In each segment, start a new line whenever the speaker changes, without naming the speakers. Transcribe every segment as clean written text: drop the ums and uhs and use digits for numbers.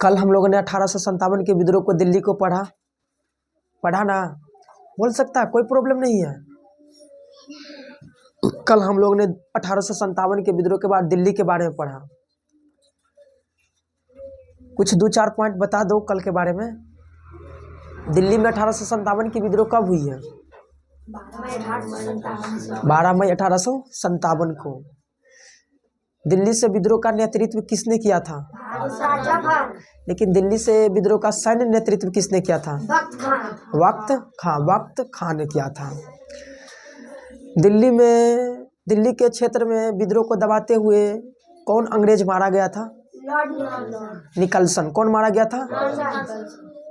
कल हम लोगों ने 1857 के विद्रोह को दिल्ली को पढ़ा ना, बोल सकता है, कोई प्रॉब्लम नहीं है। कल हम लोगों ने 1857 के विद्रोह के बाद दिल्ली के बारे में पढ़ा। कुछ 2-4 पॉइंट बता दो कल के बारे में। दिल्ली में 1857 की विद्रोह कब हुई है? 12 मई 1857 को। दिल्ली से विद्रोह का नेतृत्व किसने किया था? लेकिन दिल्ली से विद्रोह का सैन्य नेतृत्व किसने किया था? वक्त खान ने किया था। दिल्ली के क्षेत्र में विद्रोह को दबाते हुए कौन अंग्रेज मारा गया था? निकलसन। कौन मारा गया था?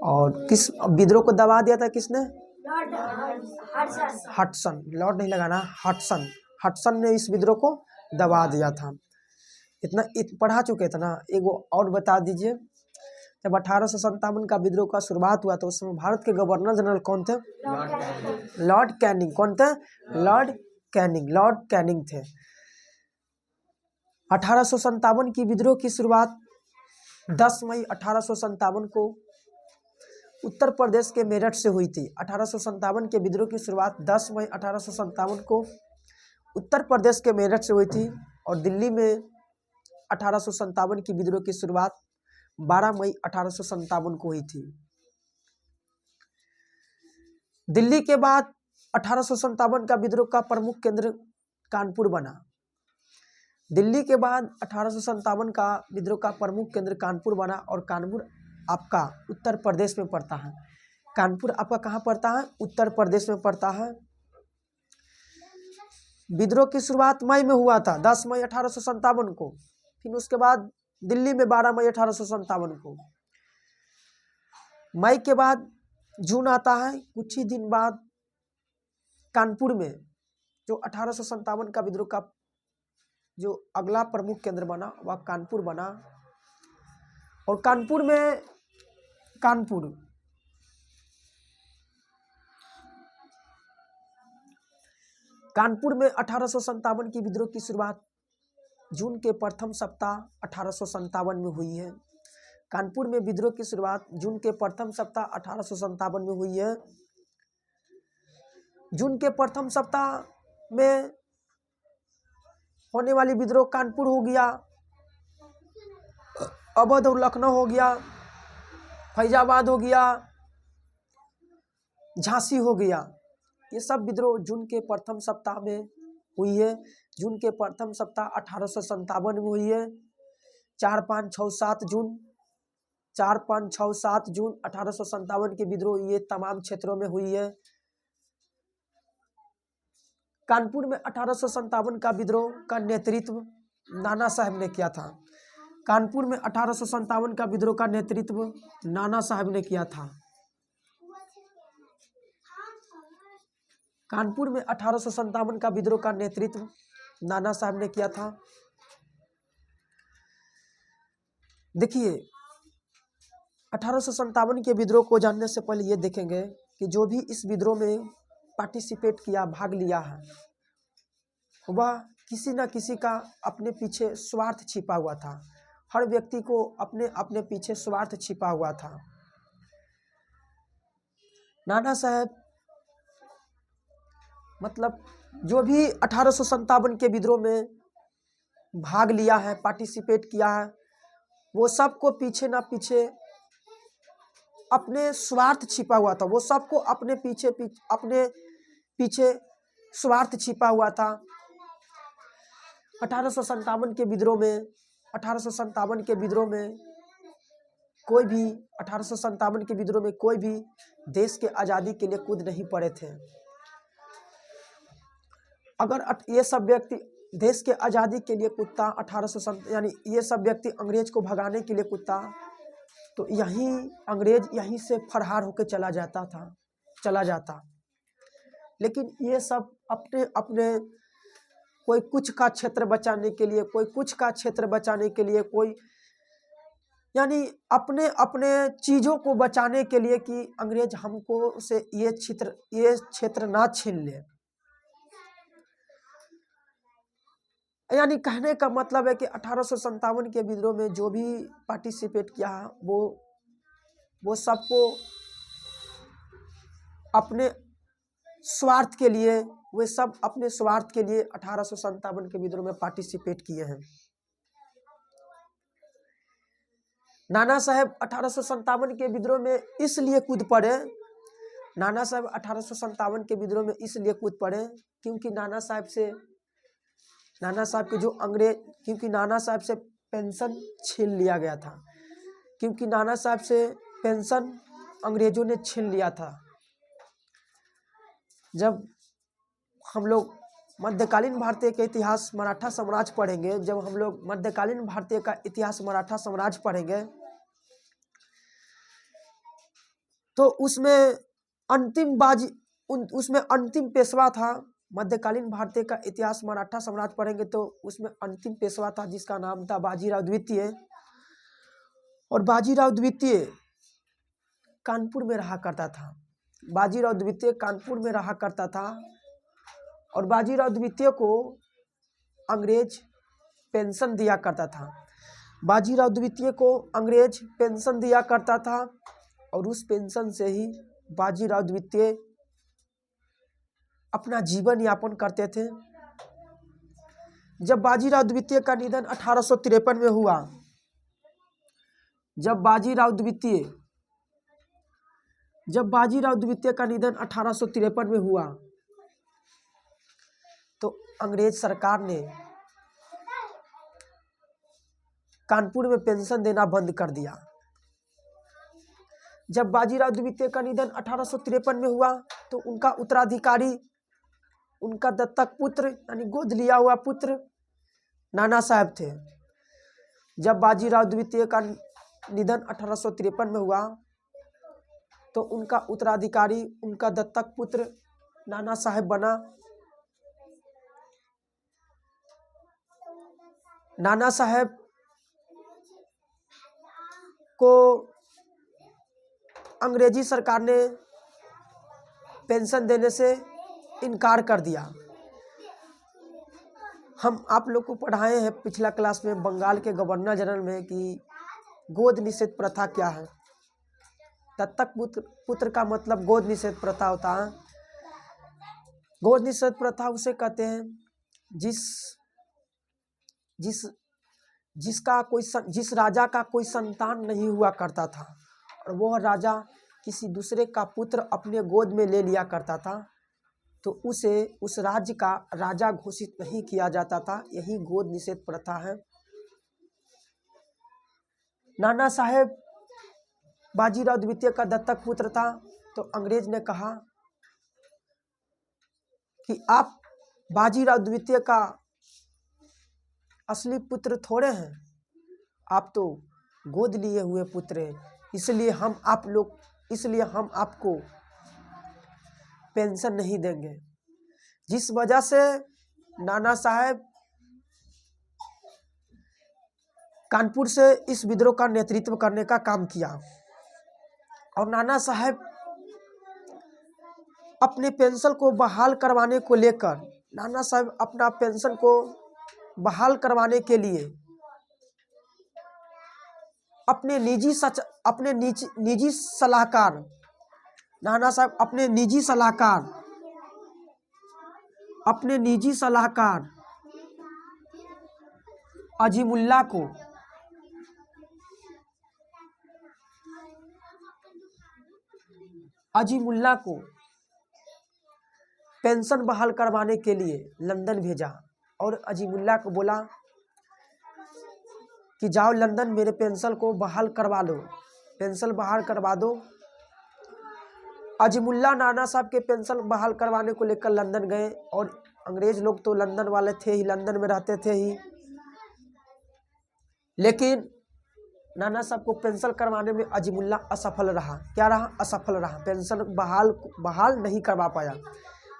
और किस विद्रोह को दबा दिया था किसने? हडसन। लॉर्ड नहीं लगाना, हडसन ने इस विद्रोह को दबा दिया था। इतना पढ़ा चुके थे ना। एक वो और बता दीजिए, जब 1857 का विद्रोह का शुरुआत हुआ तो उस समय भारत के गवर्नर जनरल कौन थे? Lord Canning. कौन थे? लॉर्ड कैनिंग थे। 1857 की विद्रोह की शुरुआत 10 मई 1857 को उत्तर प्रदेश के मेरठ से हुई थी। 1857 के विद्रोह की शुरुआत 10 मई 1857 को उत्तर प्रदेश के मेरठ से हुई थी और दिल्ली में 1857 की विद्रोह की शुरुआत 12 मई 1857 को हुई थी। दिल्ली के बाद 1857 का विद्रोह का प्रमुख केंद्र कानपुर बना। दिल्ली के बाद 1857 का विद्रोह का प्रमुख केंद्र कानपुर बना और कानपुर आपका उत्तर प्रदेश में पड़ता है। कानपुर आपका कहाँ पड़ता है? उत्तर प्रदेश में पड़ता है। विद्रोह की शुरुआत मई में हुआ था, 10 मई 1857 को। फिर उसके बाद दिल्ली में 12 मई 1857 को। मई के बाद जून आता है। कुछ ही दिन बाद कानपुर में जो 1857 का विद्रोह का जो अगला प्रमुख केंद्र बना वह कानपुर बना। और कानपुर में 1857 की विद्रोह की शुरुआत जून के प्रथम सप्ताह 1857 में हुई है। कानपुर में विद्रोह की शुरुआत जून के प्रथम सप्ताह 1857 में हुई है। जून के प्रथम सप्ताह में होने वाली विद्रोह कानपुर हो गया, अवध और लखनऊ हो गया, फैजाबाद हो गया, झांसी हो गया। ये सब विद्रोह जून के प्रथम सप्ताह में हुई है। जून के प्रथम सप्ताह 1857 में हुई है। 4, 5, 6, 7 जून 1857 के विद्रोह ये तमाम क्षेत्रों में हुई है। कानपुर में 1857 का विद्रोह का नेतृत्व नाना साहब ने किया था। कानपुर में 1857 का विद्रोह का नेतृत्व नाना साहब ने किया था। कानपुर में 1857 का विद्रोह का नेतृत्व नाना साहब ने किया था। देखिए, 1857 के विद्रोह को जानने से पहले ये देखेंगे कि जो भी इस विद्रोह में पार्टिसिपेट किया, भाग लिया है, वह किसी न किसी का अपने पीछे स्वार्थ छिपा हुआ था। हर व्यक्ति को अपने अपने पीछे स्वार्थ छिपा हुआ था। नाना साहब मतलब जो भी 1857 के विद्रोह में भाग लिया है, पार्टिसिपेट किया है, वो सबको पीछे ना पीछे अपने स्वार्थ छिपा हुआ था। वो सबको अपने पीछे स्वार्थ छिपा हुआ था। 1857 के विद्रोह में 1857 के विद्रोह में कोई भी देश के आज़ादी के लिए कूद नहीं पड़े थे। अगर ये सब व्यक्ति देश के आज़ादी के लिए कूदता, 1857 यानी ये सब व्यक्ति अंग्रेज को भगाने के लिए कूदता, तो अंग्रेज यहीं से फरार होकर चला जाता। लेकिन ये सब अपने अपने कोई कुछ का क्षेत्र बचाने के लिए, कोई यानी अपने अपने चीज़ों को बचाने के लिए कि अंग्रेज हमको से ये क्षेत्र ना छीन ले, यानी कहने का मतलब है कि 1857 के विद्रोह में जो भी पार्टिसिपेट किया वो सबको अपने स्वार्थ के लिए, वे सब अपने स्वार्थ के लिए 1857 के विद्रोह में पार्टिसिपेट किए हैं। नाना साहब 1857 के विद्रोह में इसलिए कूद पड़े, नाना साहब 1857 के विद्रोह में इसलिए कूद पड़े क्योंकि नाना साहब के जो अंग्रेज, क्योंकि नाना साहब से पेंशन छीन लिया गया था, क्योंकि नाना साहब से पेंशन अंग्रेजों ने छीन लिया था। जब हम लोग मध्यकालीन भारतीय के इतिहास मराठा साम्राज्य पढ़ेंगे, जब हम लोग मध्यकालीन भारतीय का इतिहास मराठा साम्राज्य पढ़ेंगे तो उसमें अंतिम पेशवा था। मध्यकालीन भारतीय का इतिहास मराठा साम्राज्य पढ़ेंगे तो उसमें अंतिम पेशवा था जिसका नाम था बाजीराव द्वितीय। और बाजीराव द्वितीय कानपुर में रहा करता था। बाजीराव द्वितीय कानपुर में रहा करता था और बाजीराव द्वितीय को अंग्रेज पेंशन दिया करता था। बाजीराव द्वितीय को अंग्रेज पेंशन दिया करता था और उस पेंशन से ही बाजीराव द्वितीय अपना जीवन यापन करते थे। जब बाजीराव द्वितीय का निधन 1853 में हुआ, जब बाजीराव द्वितीय का निधन 1853 में हुआ तो अंग्रेज सरकार ने कानपुर में पेंशन देना बंद कर दिया। जब बाजीराव द्वितीय का निधन 1853 में हुआ तो उनका उत्तराधिकारी, उनका दत्तक पुत्र यानी गोद लिया हुआ पुत्र नाना साहब थे। जब बाजीराव द्वितीय का निधन 1853 में हुआ तो उनका उत्तराधिकारी, उनका दत्तक पुत्र नाना साहब बना। नाना साहब को अंग्रेजी सरकार ने पेंशन देने से इनकार कर दिया। हम आप लोग को पढ़ाए हैं पिछला क्लास में बंगाल के गवर्नर जनरल में कि गोद निषेध प्रथा क्या है। दत्तक पुत्र का मतलब गोद निषेध प्रथा होता है। गोद निषेध प्रथा उसे कहते हैं जिस राजा का कोई संतान नहीं हुआ करता था और वह राजा किसी दूसरे का पुत्र अपने गोद में ले लिया करता था तो उसे उस राज्य का राजा घोषित नहीं किया जाता था। यही गोद निषेध प्रथा है। नाना साहब बाजीराव द्वितीय का दत्तक पुत्र था तो अंग्रेज ने कहा कि आप बाजीराव द्वितीय का असली पुत्र थोड़े हैं, आप तो गोद लिए हुए पुत्र हैं, इसलिए हम आपको पेंशन नहीं देंगे। जिस वजह से नाना साहब कानपुर से इस विद्रोह का नेतृत्व करने का काम किया और नाना साहब अपने पेंशन को बहाल करवाने को लेकर, नाना साहब अपना पेंशन को बहाल करवाने के लिए अपने निजी सलाहकार, नाना साहब अपने निजी सलाहकार अजीमुल्ला को पेंशन बहाल करवाने के लिए लंदन भेजा और अजीमुल्ला को बोला कि जाओ लंदन मेरे पेंशन को बहाल करवा लो, पेंशन बहाल करवा दो। अजीमुल्ला नाना साहब के पेंशन बहाल करवाने को लेकर लंदन गए और अंग्रेज लोग तो लंदन वाले थे ही, लंदन में रहते थे ही, लेकिन नाना साहब को पेंशन करवाने में अजीमुल्ला असफल रहा। क्या रहा? असफल रहा। पेंशन बहाल नहीं करवा पाया,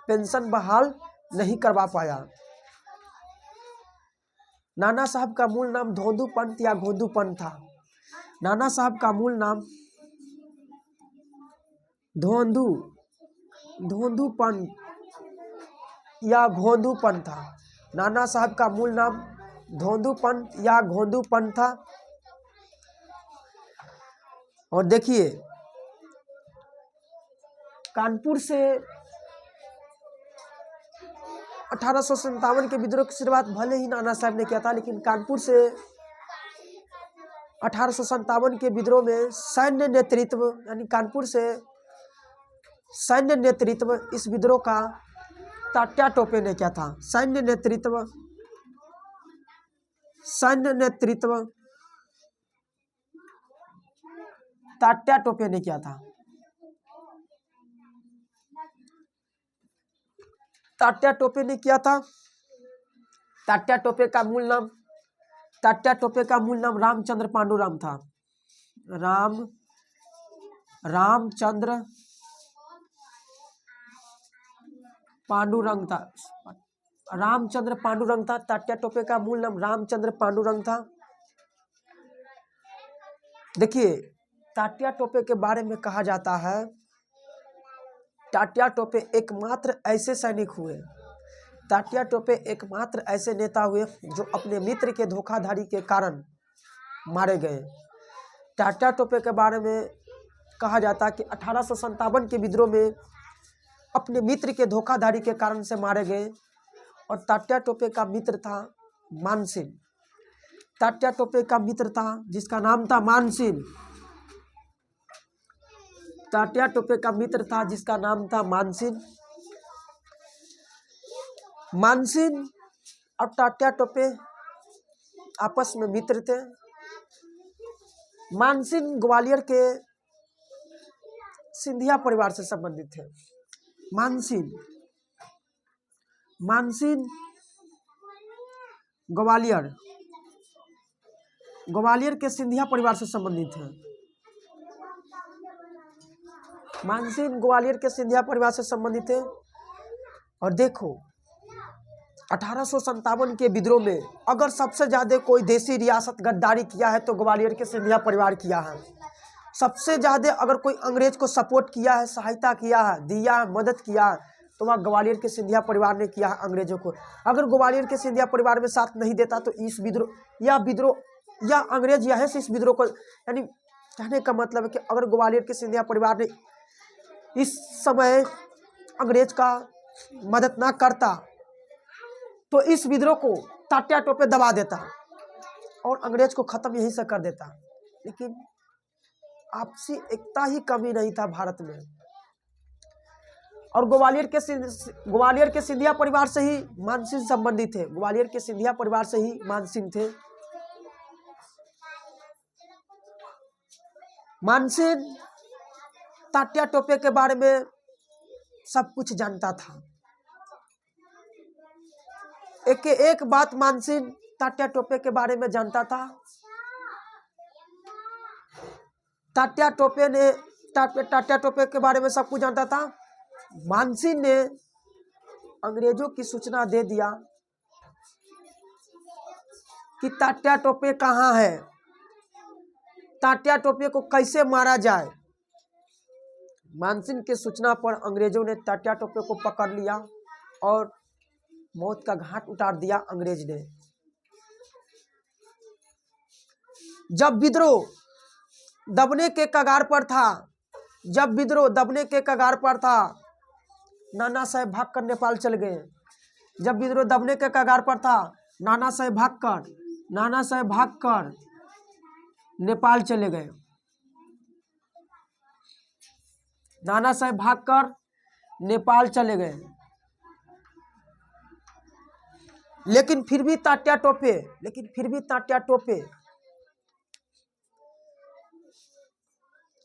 पेंशन बहाल नहीं करवा पाया। नाना साहब का मूल नाम धोंदू पंत या घोंदू पंत था। नाना साहब का मूल नाम धोंदू पंत या घोंदू पंत था। नाना साहब का मूल नाम धोंदू पंत या घोंदू पंत था। और देखिए कानपुर से 1857 के विद्रोह की शुरुआत भले ही नाना साहब ने किया था, लेकिन कानपुर से 1857 के विद्रोह में सैन्य नेतृत्व यानी कानपुर से सैन्य नेतृत्व इस विद्रोह का तात्या टोपे ने किया था। सैन्य नेतृत्व तात्या टोपे ने किया था। तात्या टोपे ने किया था। तात्या टोपे का मूल नाम रामचंद्र पांडुरंग था। रामचंद्र पांडुरंग था। रामचंद्र पांडुरंग था। तात्या टोपे का मूल नाम रामचंद्र पांडुरंग था। देखिए तात्या टोपे के बारे में कहा जाता है, तात्या टोपे एकमात्र ऐसे सैनिक हुए, तात्या टोपे एकमात्र ऐसे नेता हुए जो अपने मित्र के धोखाधड़ी के कारण मारे गए। तात्या टोपे के बारे में कहा जाता है कि 1857 के विद्रोह में अपने मित्र के धोखाधड़ी के कारण से मारे गए। और तात्या टोपे का मित्र था मानसिंह। तात्या टोपे का मित्र था जिसका नाम था मानसिंह। तात्या टोपे का मित्र था जिसका नाम था मानसिंह। मानसिंह और तात्या टोपे आपस में मित्र थे। मानसिंह ग्वालियर के सिंधिया परिवार से संबंधित थे। मानसिंह ग्वालियर के सिंधिया परिवार से संबंधित है। मानसिंह ग्वालियर के सिंधिया परिवार से संबंधित है। और देखो 1857 के विद्रोह में अगर सबसे ज्यादा कोई देसी रियासत गद्दारी किया है तो ग्वालियर के सिंधिया परिवार किया है। सबसे ज्यादा अगर कोई अंग्रेज को सपोर्ट किया है, सहायता किया है, दिया है, मदद किया है तो वह ग्वालियर के सिंधिया परिवार ने किया है अंग्रेजों को। अगर ग्वालियर के सिंधिया परिवार में साथ नहीं देता तो इस विद्रोह या अंग्रेज यह से इस विद्रोह को, यानी कहने का मतलब है कि अगर ग्वालियर के सिंधिया परिवार ने इस समय अंग्रेज का मदद ना करता तो इस विद्रोह को तात्या टोपे दबा देता और अंग्रेज को खत्म यहीं से कर देता। लेकिन आपसी एकता ही कमी नहीं था भारत में। और ग्वालियर के सिंधिया परिवार से ही मानसिंह संबंधित थे। ग्वालियर के सिंधिया परिवार से ही मानसिंह थे। मानसिंह तात्या टोपे के बारे में सब कुछ जानता था। एक बात मानसिंह तात्या टोपे के बारे में जानता था। तात्या टोपे के बारे में सब कुछ जानता था। मानसिंह ने अंग्रेजों की सूचना दे दिया कि तात्या टोपे कहाँ है, तात्या टोपे को कैसे मारा जाए। मानसिंह की सूचना पर अंग्रेजों ने तात्या टोपे को पकड़ लिया और मौत का घाट उतार दिया अंग्रेज ने। जब विद्रोह दबने के कगार पर था, नाना साहेब भागकर नेपाल चले गए। जब विद्रोह दबने के कगार पर था, नाना साहेब भागकर नेपाल चले गए। नाना साहेब भागकर नेपाल चले गए। लेकिन फिर भी तात्या टोपे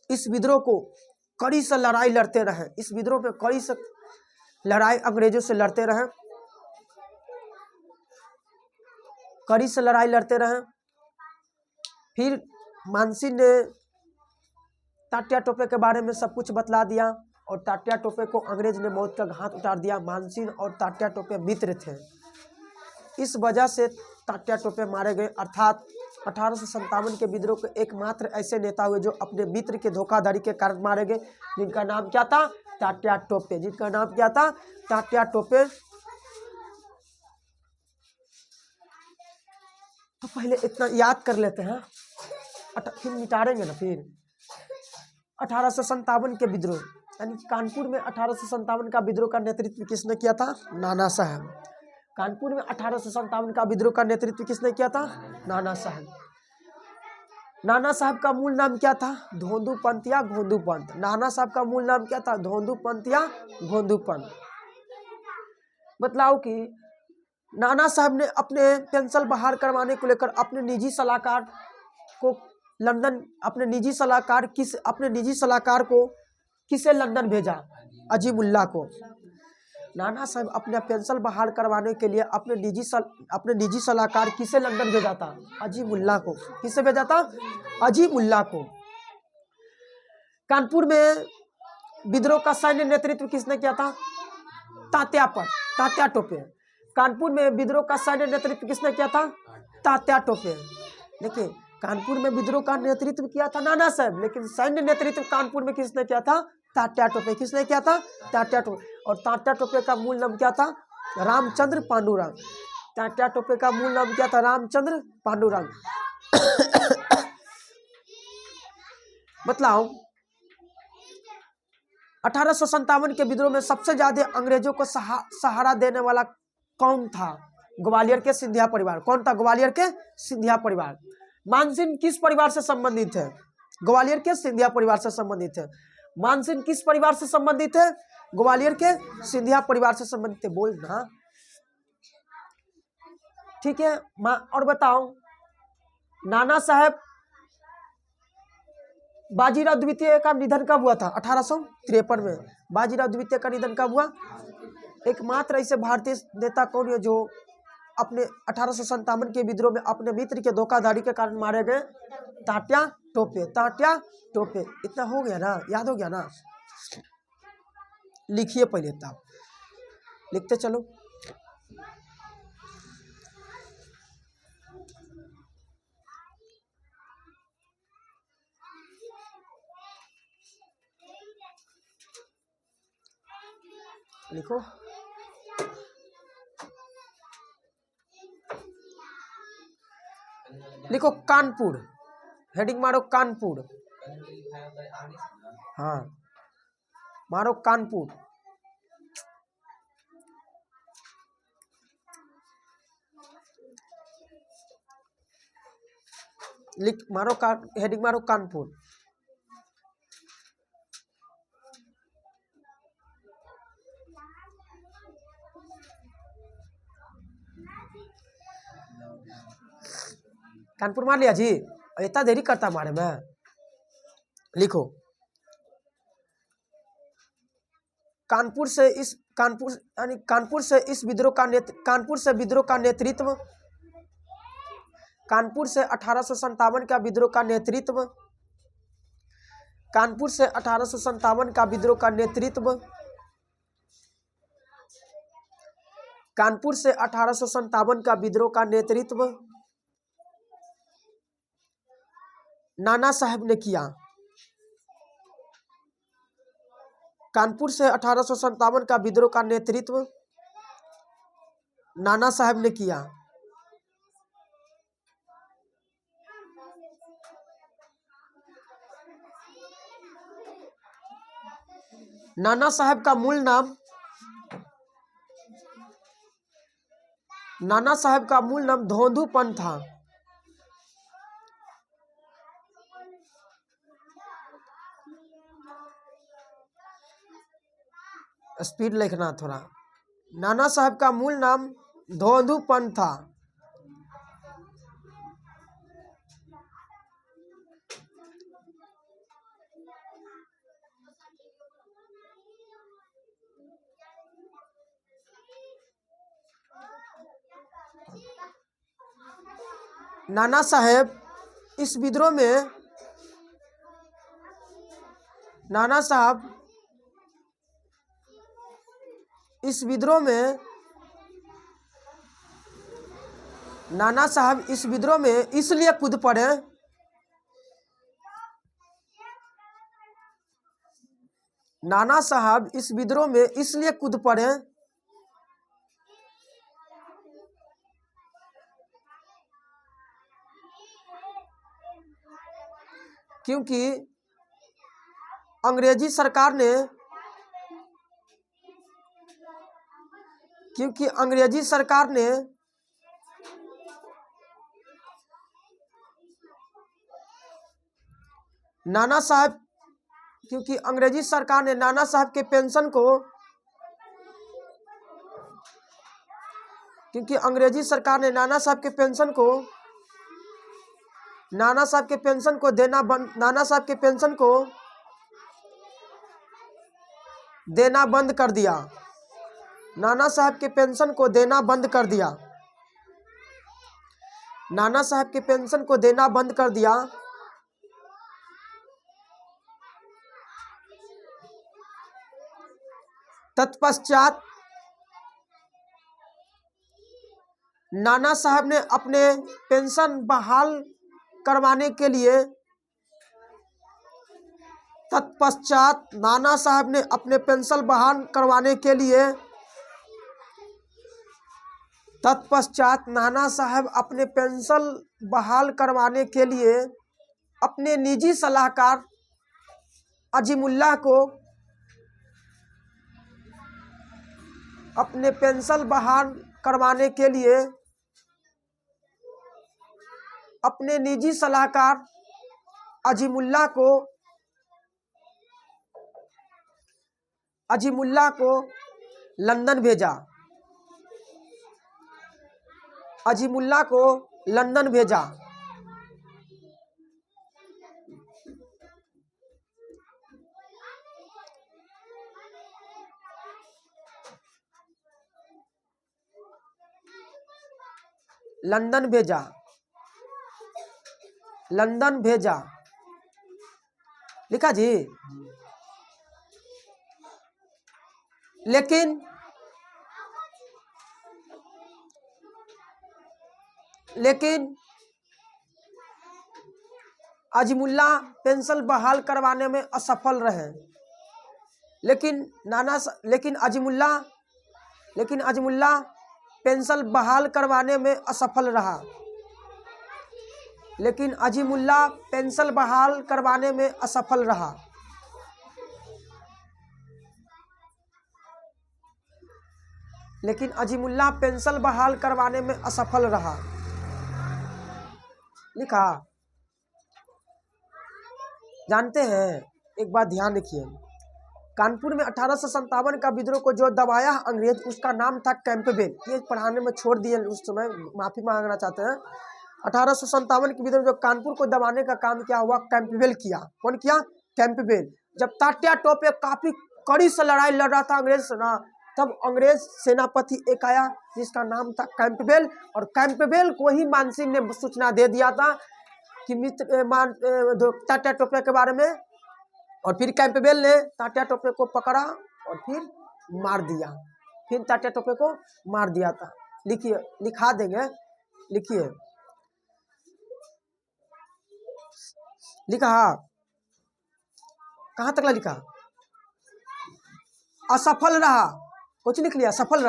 इस विद्रोह को कड़ी से लड़ाई लड़ते रहे। इस विद्रोह में कड़ी से लड़ाई अंग्रेजों से लड़ते रहे। फिर मानसिंह ने तात्या टोपे के बारे में सब कुछ बतला दिया और तात्या टोपे को अंग्रेज ने मौत का घाट उतार दिया। मानसिंह और तात्या टोपे मित्र थे। इस वजह से तात्या टोपे मारे गए। अर्थात 1857 के विद्रोह के एकमात्र ऐसे नेता हुए जो अपने मित्र के धोखाधड़ी के कारण मारे गए, जिनका नाम क्या था? तात्या टोपे। तो पहले इतना याद कर लेते हैं, फिर मिटारेंगे ना। फिर 1857 के विद्रोह, यानी कानपुर में 1857 का विद्रोह का नेतृत्व किसने किया था? नाना साहब। कानपुर में 1857 का विद्रोह का नेतृत्व किसने किया था? नाना साहब। नाना साहब का मूल नाम क्या था? धोंदू पंत या घोंदू पंत। नाना साहब का मूल नाम क्या था? धोंदू पंत या घोंदू पंत। मतलब कि नाना साहब ने अपने पेंशन बहाल करवाने को लेकर अपने निजी सलाहकार को लंदन, अपने निजी सलाहकार को किसे लंदन भेजा? अजीमुल्ला को। नाना साहब अपना पेंशन बहाल करवाने के लिए अपने निजी सलाहकार किसे लंदन भेजा था? अजीमुल्ला को। किसे भेजा था? अजीमुल्ला को। कानपुर में विद्रोह का सैन्य नेतृत्व किसने किया था? तात्या टोपे। कानपुर में विद्रोह का सैन्य नेतृत्व किसने किया था? तात्या टोपे। देखिए, कानपुर में विद्रोह का नेतृत्व किया था नाना साहब, लेकिन सैन्य नेतृत्व कानपुर में किसने किया था? तात्या टोपे। किसने किया था? तात्या टोपे। और तात्या टोपे का मूल नाम क्या था? रामचंद्र पांडुरंग। तात्या टोपे का मूल नाम क्या था? रामचंद्र पांडुरंग। मतलब 1857 के विद्रोह में सबसे ज्यादा अंग्रेजों को सहारा देने वाला कौन था? ग्वालियर के सिंधिया परिवार। कौन था? ग्वालियर के सिंधिया परिवार। मानसिंह किस परिवार से संबंधित है? ग्वालियर के सिंधिया परिवार से संबंधित है। मानसिंह किस परिवार से संबंधित है? ग्वालियर के सिंधिया परिवार से संबंधित है। बोल ना, ठीक है। और बताओ, नाना साहब बाजीराव द्वितीय का निधन कब हुआ था? 1853 में। बाजीराव द्वितीय का निधन कब हुआ? एकमात्र ऐसे भारतीय नेता कौन है जो अपने 1857 के विद्रोह में अपने मित्र के धोखाधड़ी के कारण मारे गए? तात्या टोपे। तात्या टोपे। इतना हो गया ना? याद हो गया ना? लिखिए पहले, तब लिखते चलो। लिखो। लिखो कानपुर। हेडिंग मारो कानपुर। हाँ, मारो कानपुर। हेडिंग मारो कानपुर। कानपुर मार लिया जी? इतना देरी करता मारे में? लिखो, कानपुर से विद्रोह का कानपुर से 1857 का विद्रोह का नेतृत्व कानपुर से 1857 का विद्रोह का नेतृत्व कानपुर से 1857 का विद्रोह का नेतृत्व नाना साहब ने किया। कानपुर से 1857 का विद्रोह का नेतृत्व नाना साहब ने किया। नाना साहब का मूल नाम धोंदू पंत था। स्पीड लिखना थोड़ा। नाना साहब का मूल नाम धोंदू पंत था। नाना साहब इस विद्रोह में नाना साहब इस विद्रोह में इसलिए कूद पड़े नाना साहब इस विद्रोह में इसलिए कूद पड़े क्योंकि अंग्रेजी सरकार ने क्योंकि अंग्रेजी सरकार ने नाना साहब क्योंकि अंग्रेजी सरकार ने नाना साहब के पेंशन को क्योंकि अंग्रेजी सरकार ने नाना साहब के पेंशन को नाना साहब के पेंशन को देना बंद कर दिया। नाना साहब के पेंशन को देना बंद कर दिया। नाना साहब के पेंशन को देना बंद कर दिया। तत्पश्चात नाना साहब ने अपने पेंशन बहाल करवाने के लिए नाना साहब ने अपने पेंशन बहाल करवाने के लिए अपने निजी सलाहकार अजीमुल्लाह को अपने पेंशन बहाल करवाने के लिए अपने निजी सलाहकार अजीमुल्लाह को लंदन भेजा। लंदन भेजा। लंदन भेजा लिखा जी। लेकिन अजीमुल्लाह पेंशन बहाल करवाने में असफल रहे। लेकिन अजीमुल्लाह पेंशन बहाल करवाने में असफल रहा। लेकिन अजीमुल्लाह पेंशन बहाल करवाने में असफल रहा। लेकिन अजीमुल्लाह पेंशन बहाल करवाने में असफल रहा। लिखा। जानते हैं, एक बात ध्यान रखिए, कानपुर में 1857 का विद्रोह को जो दबाया अंग्रेज, उसका नाम था कैंपबेल। ये पढ़ाने में छोड़ दिए उस समय, माफी मांगना चाहते हैं। 1857 के विद्रोह जो कानपुर को दबाने का काम किया हुआ कैंपबेल किया। कौन किया? कैंपबेल। जब तात्या टोपे काफी कड़ी से लड़ाई लड़ रहा था अंग्रेज से ना, तब अंग्रेज सेनापति एक आया जिसका नाम था कैंपबेल, और कैंपबेल को ही मानसिंह ने सूचना दे दिया था कि तात्या टोपे के बारे में। और फिर कैंपबेल ने तात्या टोपे को पकड़ा और फिर मार दिया। फिर तात्या टोपे को मार दिया था। लिखिए, लिखा देंगे, लिखिए। लिखा, कहाँ तक लिखा? असफल रहा। कुछ लिख लिया? असफल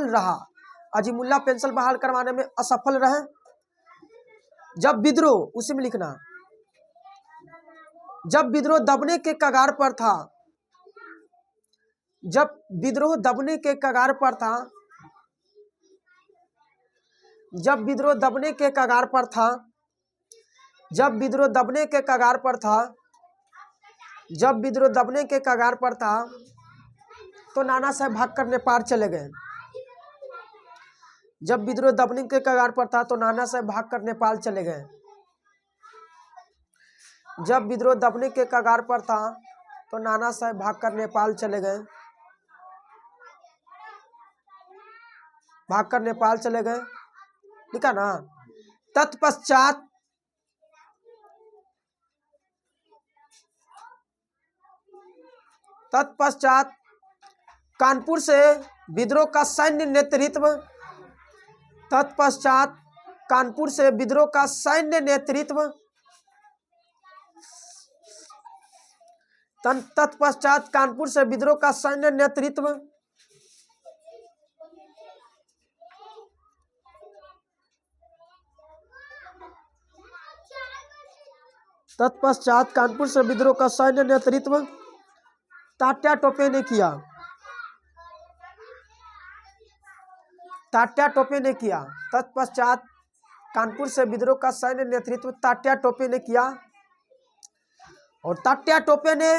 रहा। अजीमुल्लाह पेंशन बहाल करवाने में असफल रहे। जब विद्रोह, उसी में लिखना, जब विद्रोह दबने के कगार पर था, जब विद्रोह दबने के कगार पर था, जब विद्रोह दबने के कगार पर था, जब विद्रोह दबने के कगार पर था, जब विद्रोह दबने के कगार पर था, तो नाना साहब भागकर नेपाल चले गए। जब विद्रोह दबने के कगार पर था तो नाना साहब भागकर नेपाल चले गए। जब विद्रोह दबने के कगार पर था तो नाना साहब भागकर नेपाल चले गए। भागकर नेपाल चले गए, लिखा ना। तत्पश्चात कानपुर से विद्रोह का सैन्य नेतृत्व, तत्पश्चात कानपुर से विद्रोह का सैन्य नेतृत्व, तत्पश्चात कानपुर से विद्रोह का सैन्य नेतृत्व तत्पश्चात कानपुर से विद्रोह का सैन्य नेतृत्व तात्या टोपे ने किया। तात्या टोपे ने किया। तत्पश्चात कानपुर से विद्रोह का सैन्य नेतृत्व तात्या टोपे ने किया और तात्या टोपे ने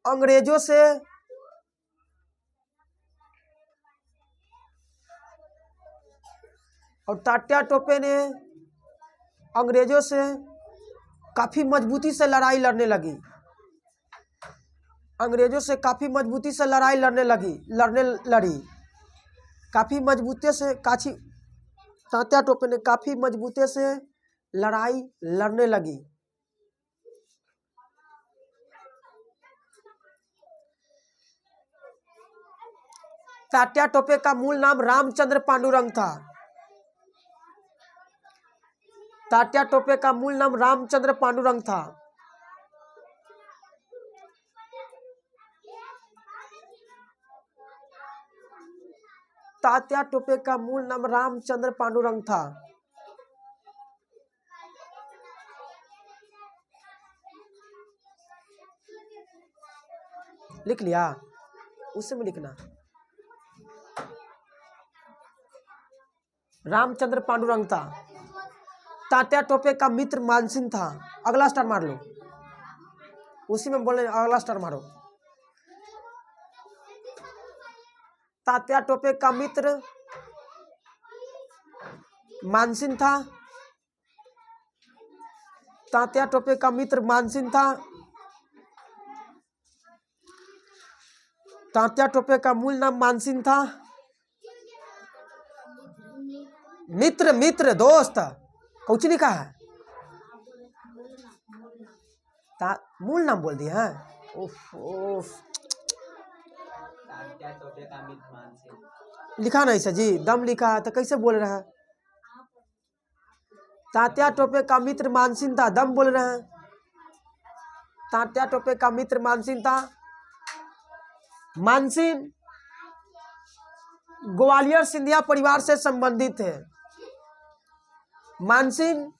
अंग्रेजों से काफी मजबूती से लड़ाई लड़ने लगी। अंग्रेजों से काफी मजबूती से लड़ाई लड़ी। तात्या टोपे ने काफी मजबूती से लड़ाई लड़ने लगी। तात्या टोपे का मूल नाम रामचंद्र पांडुरंग था। तात्या टोपे का मूल नाम रामचंद्र पांडुरंग था। तात्या टोपे का मूल नाम रामचंद्र पांडुरंग था। लिख लिया, उसी में लिखना। रामचंद्र पांडुरंग था। तात्या टोपे का मित्र मानसिंह था। अगला स्टार मार लो, उसी में बोले अगला स्टार मारो। तात्या टोपे का मित्र मानसिंह था। तात्या टोपे का मित्र मानसिंह था। तात्या टोपे का मूल नाम मानसिंह था। मित्र दोस्त कुछ लिखा है, मूल नाम बोल दिया है। लिखा नहीं सर जी, दम लिखा है तो कैसे बोल रहा है। तात्या टोपे का मित्र मानसिंह था, दम बोल रहे हैं। तात्या टोपे का मित्र मानसिंह था। मानसिंह ग्वालियर सिंधिया परिवार से संबंधित है। मानसिंह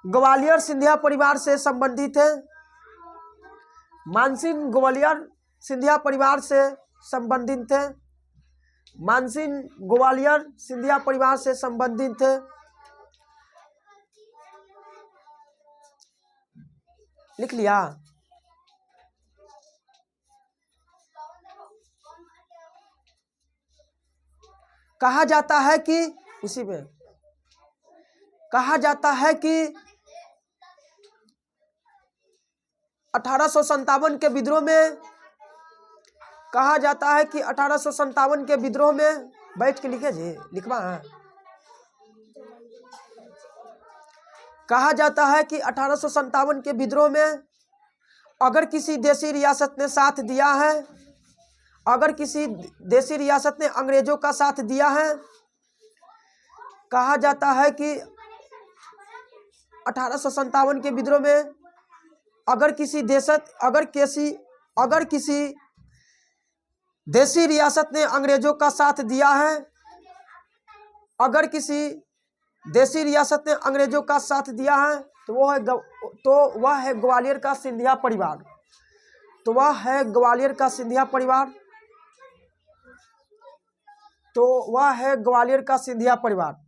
ग्वालियर सिंधिया परिवार से संबंधित है। मानसिंह ग्वालियर सिंधिया परिवार से संबंधित है। मानसिंह ग्वालियर सिंधिया परिवार से संबंधित है। लिख लिया। कहा जाता है कि उसी में कहा जाता है कि 1857 के विद्रोह में कहा जाता है कि 1857 के विद्रोह में बैठ के लिखे जी, लिखवा है। कहा जाता है कि 1857 के विद्रोह में अगर किसी देशी रियासत ने साथ दिया है, अगर किसी देशी रियासत ने अंग्रेजों का साथ दिया है, कहा जाता है कि 1857 के विद्रोह में अगर किसी देशी रियासत ने अंग्रेजों का साथ दिया है, अगर किसी देशी रियासत ने अंग्रेजों का साथ दिया है तो वह है ग्वालियर का सिंधिया परिवार। तो वह है ग्वालियर का सिंधिया परिवार। तो वह है ग्वालियर का सिंधिया परिवार।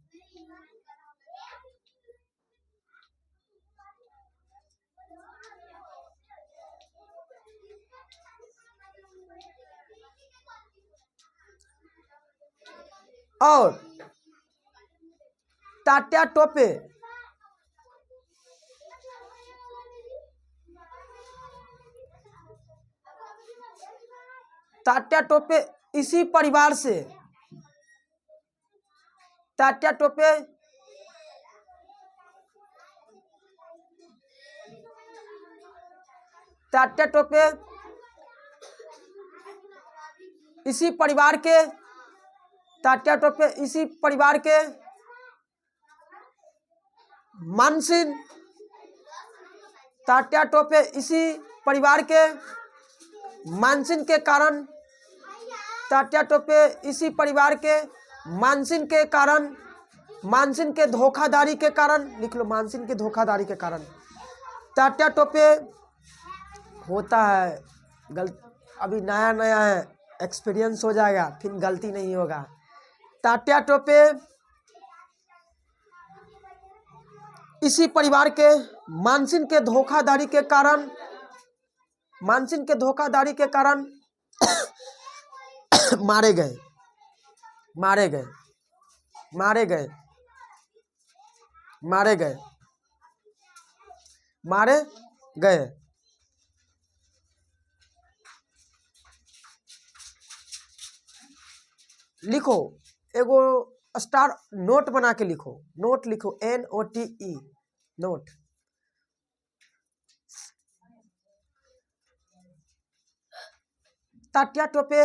और तात्या टोपे इसी परिवार से तात्या टोपे इसी परिवार के तात्या टोपे इसी परिवार के मानसिक के कारण, तात्या टोपे इसी परिवार के मानसिक के कारण, मानसिक के धोखाधड़ी के कारण, लिख लो मानसिक के धोखाधड़ी के कारण तात्या टोपे होता है अभी नया नया है, एक्सपीरियंस हो जाएगा, फिर गलती नहीं होगा। तात्या टोपे इसी परिवार के मानसिक के धोखाधड़ी के कारण, मानसिक के धोखाधड़ी के कारण मारे गए, मारे गए, मारे गए, मारे गए, मारे गए। लिखो एगो स्टार नोट बना के लिखो, नोट लिखो NOTE नोट। तात्या टोपे,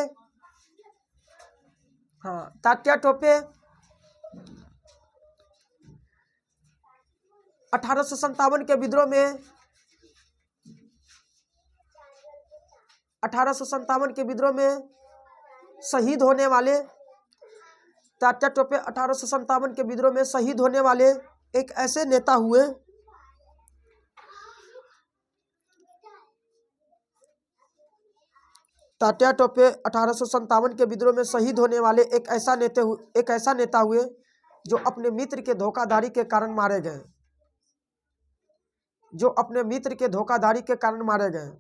हाँ तात्या टोपे 1857 के विद्रोह में, 1857 के विद्रोह में शहीद होने वाले, तात्या टोपे 1857 के विद्रोह में शहीद होने वाले एक ऐसे नेता हुए तात्या टोपे 1857 के विद्रोह में शहीद होने वाले एक ऐसा नेता हुए जो अपने मित्र के धोखाधड़ी के कारण मारे गए, जो अपने मित्र के धोखाधड़ी के कारण मारे गए,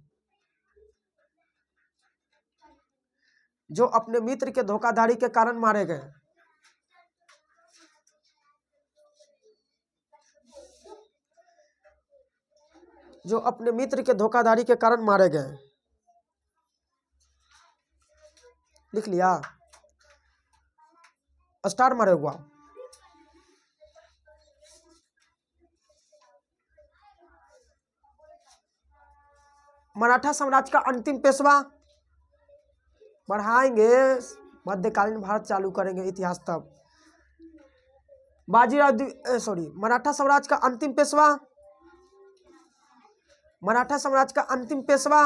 जो अपने मित्र के धोखाधड़ी के कारण मारे गए। जो अपने मित्र के धोखाधड़ी के कारण मारे गए। लिख लिया, स्टार मारे हुआ। मराठा साम्राज्य का अंतिम पेशवा, बढ़ाएंगे मध्यकालीन भारत चालू करेंगे इतिहास तब। बाजीराव मराठा साम्राज्य का अंतिम पेशवा, मराठा साम्राज्य का अंतिम पेशवा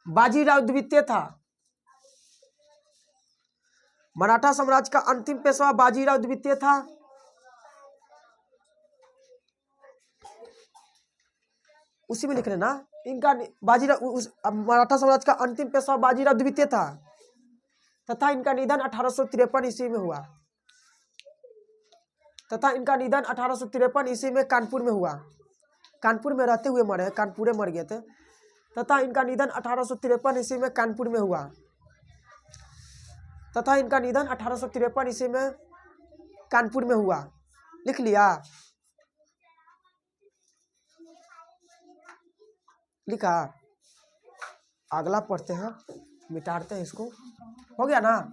बाजीराव द्वितीय था। मराठा साम्राज्य का अंतिम पेशवा बाजीराव द्वितीय था। उसी में लिख रहे ना इनका मराठा साम्राज्य का अंतिम पेशवा बाजीराव द्वितीय था तथा इनका निधन 1853 ईस्वी में हुआ, तथा इनका निधन 1853 ईस्वी में कानपुर में हुआ। कानपुर में रहते हुए मरे, कानपुर मर गए थे, तथा इनका निधन 1853 ईस्वी में कानपुर में हुआ, तथा इनका निधन 1853 ईस्वी में कानपुर में हुआ। लिख लिया, लिखा। अगला पढ़ते हैं, मिटाते हैं इसको। हो गया ना?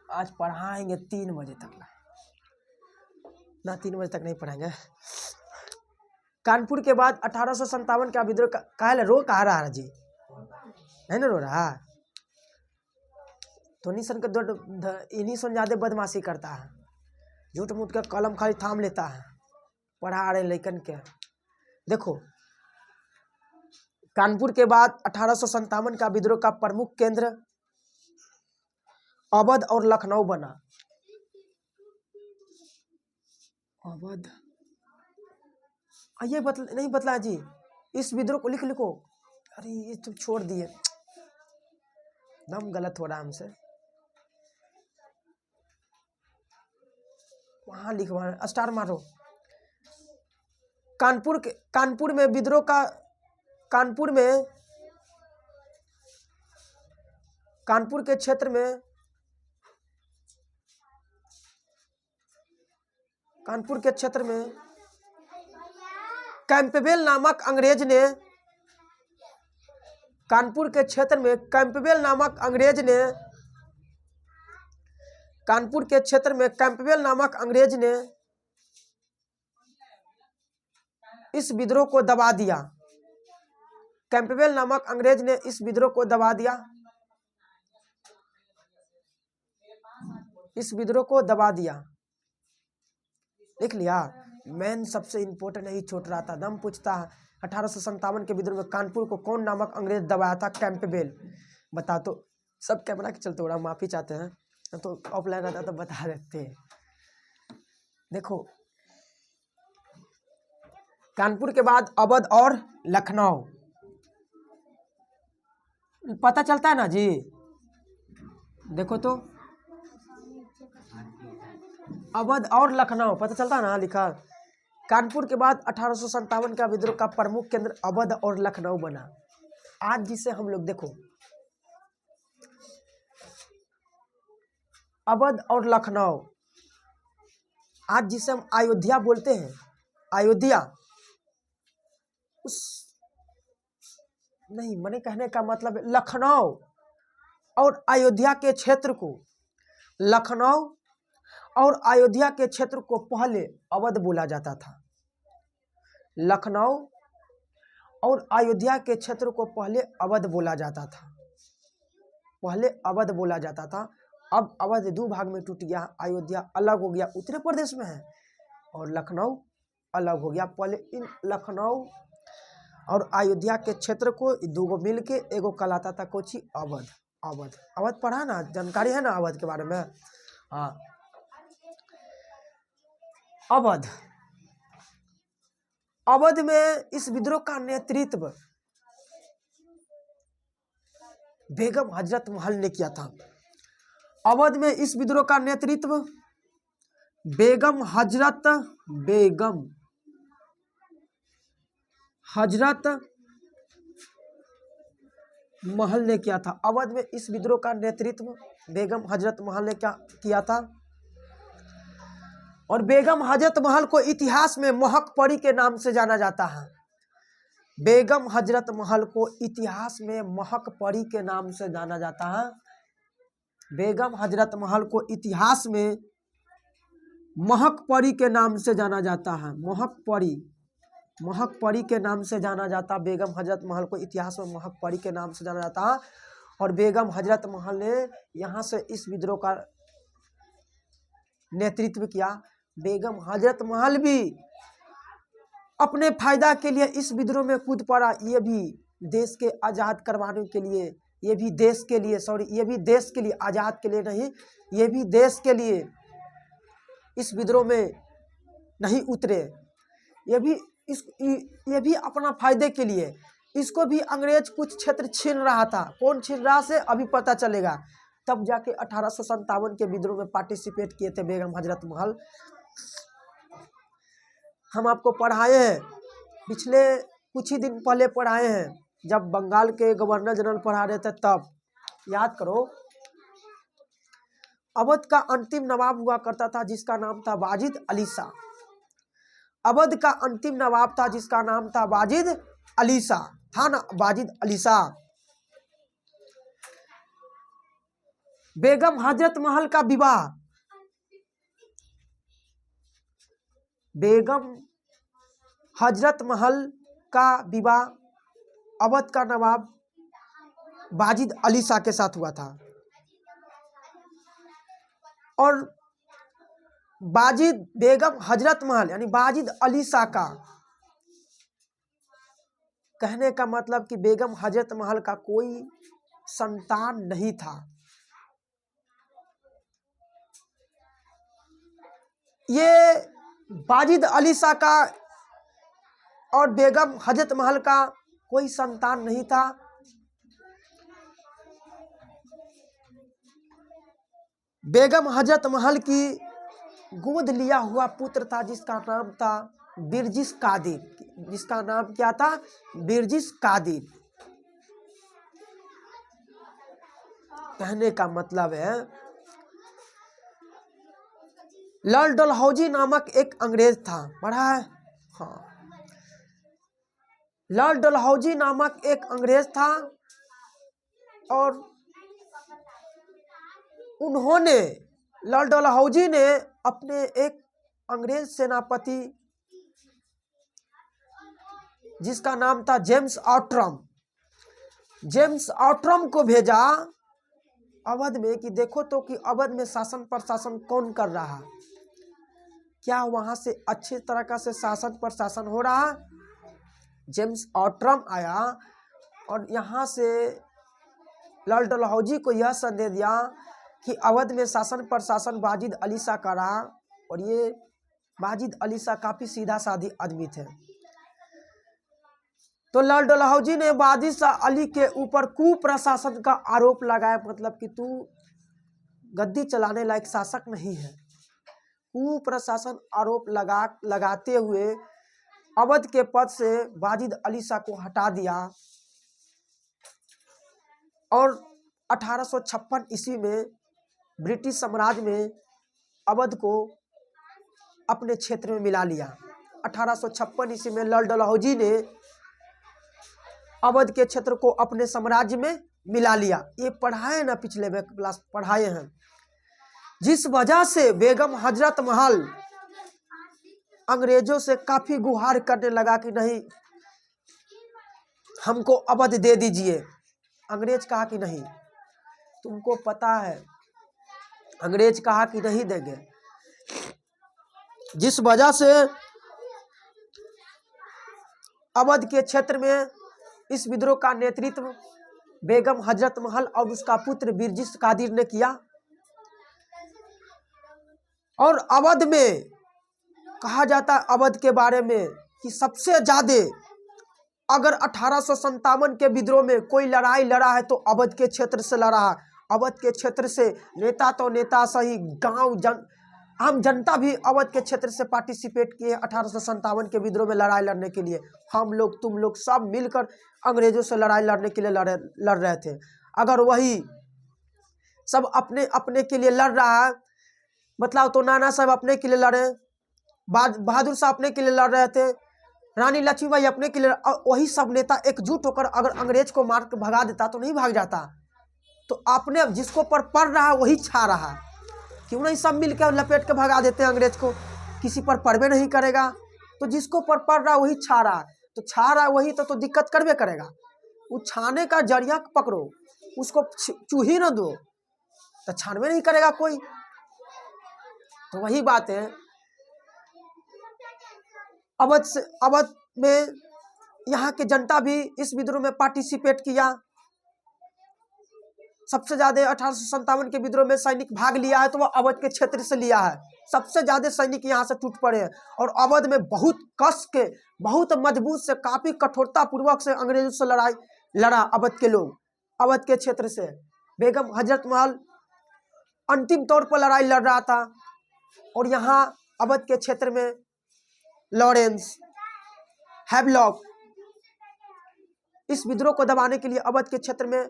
आज पढ़ाएंगे 3 बजे तक ना, 3 बजे तक नहीं पढ़ाएंगे। कानपुर के बाद 1857 का विद्रोह कहा रो कहा रहा जी है ना, रो रहा तो इन्हीं सन ज्यादा बदमाशी करता है, झूठ मूठ का कलम खाली थाम लेता है, पढ़ा रहे लेकिन क्या। देखो कानपुर के बाद 1857 का विद्रोह का प्रमुख केंद्र अवध और लखनऊ बना। अवध ये नहीं बतला जी, इस विद्रोह को लिखो। अरे ये तुम छोड़ दिए, दम गलत हो रहा हमसे। वहां लिखवा, स्टार मारो। कानपुर में विद्रोह का कानपुर के क्षेत्र में कैंपबेल नामक अंग्रेज ने कानपुर के क्षेत्र में कैंपबेल नामक अंग्रेज ने कानपुर के क्षेत्र में कैंपबेल नामक अंग्रेज ने इस विद्रोह को दबा दिया। कैंपबेल नामक अंग्रेज ने इस विद्रोह को दबा दिया। इस विद्रोह को दबा दिया। लिख लिया। मैन सबसे इंपॉर्टेंट नहीं छोड़ रहा था। दम पूछता है 1857 के विद्रोह में कानपुर को कौन नामक अंग्रेज दबाया था? कैंपबेल। बता तो। सब कैमरा के चलते थोड़ा माफी चाहते हैं, तो ऑफलाइन रहता तो बता देते हैं। देखो, कानपुर के बाद अवध और लखनऊ, पता चलता है ना जी। देखो तो, अवध और लखनऊ पता चलता है ना, लिखा। कानपुर के बाद 1857 का विद्रोह का प्रमुख केंद्र अवध और लखनऊ बना। आज जिसे हम लोग देखो, अवध और लखनऊ, आज जिसे हम अयोध्या बोलते हैं, अयोध्या, उस नहीं, मैंने कहने का मतलब लखनऊ और अयोध्या के क्षेत्र को, लखनऊ और अयोध्या के क्षेत्र को पहले अवध बोला जाता था। लखनऊ और अयोध्या के क्षेत्र को पहले अवध बोला जाता था। पहले अवध बोला जाता था। अब अवध दो भाग में टूट गया। अयोध्या अलग हो गया, उत्तर प्रदेश में है, और लखनऊ अलग हो गया। पहले इन लखनऊ और अयोध्या के क्षेत्र को दो गो मिल के एगो कहलाता था कोची? अवध। अवध, अवध पढ़ा ना, जानकारी है ना अवध के बारे में? हाँ, अवध। अवध में इस विद्रोह का नेतृत्व बेगम हजरत महल ने किया था। अवध में इस विद्रोह का नेतृत्व बेगम हजरत महल ने किया था। अवध में इस विद्रोह का नेतृत्व बेगम हजरत महल ने क्या किया था? और बेगम हजरत महल को इतिहास में महक परी के नाम से जाना जाता है। बेगम हजरत महल को इतिहास में महक परी के नाम से जाना जाता है। बेगम हजरत महल को इतिहास में महक परी के नाम से जाना जाता है। महक परी के नाम से जाना जाता। बेगम हजरत महल को इतिहास में महक परी के नाम से जाना जाता है। और बेगम हजरत महल ने यहाँ से इस विद्रोह का नेतृत्व किया। बेगम हजरत महल भी अपने फायदा के लिए इस विद्रोह में कूद पड़ा। ये भी देश के आज़ाद करवाने के लिए, ये भी देश के लिए, आज़ाद के लिए नहीं, ये भी देश के लिए इस विद्रोह में नहीं उतरे। ये भी अपना फायदे के लिए। इसको भी अंग्रेज कुछ क्षेत्र छीन रहा था। कौन छीन रहा से अभी पता चलेगा। तब जाके 1857 के विद्रोह में पार्टिसिपेट किए थे बेगम हजरत महल। हम आपको पढ़ाए हैं, पिछले कुछ ही दिन पहले पढ़ाए हैं, जब बंगाल के गवर्नर जनरल पढ़ा रहे थे तब। याद करो, अवध का अंतिम नवाब हुआ करता था जिसका नाम था वाजिद अली शाह। अवध का अंतिम नवाब था जिसका नाम था वाजिद अली शाह, था ना, वाजिद अली शाह। बेगम हजरत महल का विवाह, बेगम हजरत महल का विवाह अवध का नवाब वाजिद अली शाह के साथ हुआ था। और बेगम हजरत महल यानी वाजिद अली शाह का कहने का मतलब कि बेगम हजरत महल का कोई संतान नहीं था। ये वाजिद अली शाह का और बेगम हजरत महल का कोई संतान नहीं था। बेगम हजरत महल की गोद लिया हुआ पुत्र था जिसका नाम था बिरजिस कादिर। जिसका नाम क्या था? बिरजिस कादिर। कहने का मतलब है, लॉर्ड डलहौजी नामक एक अंग्रेज था, पढ़ा है? हाँ, लॉर्ड डलहौजी नामक एक अंग्रेज था और उन्होंने लॉर्ड डलहौजी ने अपने एक अंग्रेज सेनापति जिसका नाम था जेम्स आउट्रम को भेजा अवध में कि देखो तो कि अवध में शासन प्रशासन कौन कर रहा, क्या वहां से अच्छी तरह से शासन प्रशासन हो रहा। जेम्स आउट्रम आया और यहाँ से लॉर्ड डलहौजी को यह संदेश दिया कि अवध में शासन प्रशासन वाजिद अली शाह का रहा, और ये वाजिद अली शाह काफ़ी सीधा साधी आदमी थे। तो लॉर्ड डलहौजी ने वाजिद शाह अली के ऊपर कुप्रशासन का आरोप लगाया, मतलब कि तू गद्दी चलाने लायक शासक नहीं है। कुप्रशासन आरोप लगाते हुए अवध के पद से वाजिद अली शाह को हटा दिया और 1856 ईस्वी में ब्रिटिश साम्राज्य में अवध को अपने क्षेत्र में मिला लिया। 1856 ईस्वी में लॉर्ड डलहौजी ने अवध के क्षेत्र को अपने साम्राज्य में मिला लिया। ये पढ़ाए ना, पिछले क्लास पढ़ाए हैं। जिस वजह से बेगम हजरत महल अंग्रेजों से काफी गुहार करने लगा कि नहीं, हमको अवध दे दीजिए। अंग्रेज कहा कि नहीं, तुमको पता है अंग्रेज कहा कि नहीं देंगे। जिस वजह से अवध के क्षेत्र में इस विद्रोह का नेतृत्व बेगम हजरत महल और उसका पुत्र बिरजिस कादिर ने किया। और अवध में कहा जाता है अवध के बारे में कि सबसे ज्यादा अगर 1857 के विद्रोह में कोई लड़ाई लड़ा है तो अवध के क्षेत्र से लड़ा है। अवध के क्षेत्र से नेता तो नेता सही, गांव आम जनता भी अवध के क्षेत्र से पार्टिसिपेट किए 1857 के विद्रोह में लड़ाई लड़ने के लिए। हम लोग तुम लोग सब मिलकर अंग्रेजों से लड़ाई लड़ने के लिए लड़ रहे थे। अगर वही सब अपने अपने के लिए लड़ रहा है, मतलब तो नाना साहब अपने के लिए लड़े, बहादुर साहब अपने के लिए लड़ रहे थे, रानी लक्ष्मीबाई अपने के लिए, वही सब नेता एकजुट होकर अगर अंग्रेज को मार के भगा देता तो नहीं भाग जाता। तो आपने जिसको पर पड़ रहा है वही छा रहा है, क्यों नहीं सब मिलकर लपेट के भगा देते हैं अंग्रेज को, किसी पर पड़बे नहीं करेगा। तो जिसको पर पड़ रहा है वही छा रहा है, तो छा रहा है वही तो दिक्कत करबे करेगा। वो छाने का जरिया पकड़ो, उसको चूही न दो तो छानबे नहीं करेगा कोई। तो वही बात है, अवध में यहाँ की जनता भी इस विद्रोह में पार्टिसिपेट किया। सबसे ज्यादा 1857 के विद्रोह में सैनिक भाग लिया है तो वह अवध के क्षेत्र से लिया है। सबसे ज्यादा सैनिक यहाँ से टूट पड़े हैं और अवध में बहुत कस के, बहुत मजबूत से, काफी कठोरता पूर्वक से अंग्रेजों से लड़ाई लड़ा अवध के लोग। अवध के क्षेत्र से बेगम हजरत महल अंतिम तौर पर लड़ाई लड़ रहा था और यहाँ अवध के क्षेत्र में लॉरेंस, हैवलॉक इस विद्रोह को दबाने के लिए अवध के क्षेत्र में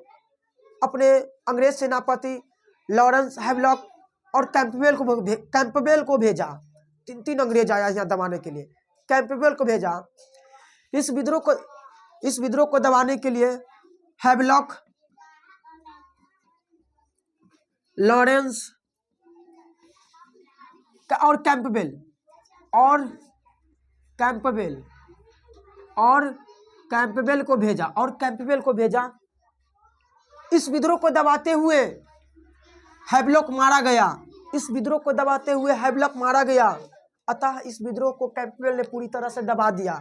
अपने अंग्रेज सेनापति लॉरेंस, हैवलॉक और कैंपबेल को भेजा। तीन अंग्रेज आया यहाँ दबाने के लिए, कैंपबेल को भेजा। इस विद्रोह को दबाने के लिए हैवलॉक, लॉरेंस और कैंपबेल को भेजा। इस विद्रोह को दबाते हुए हैवलॉक मारा गया। अतः इस विद्रोह को कैंपबेल ने पूरी तरह से दबा दिया।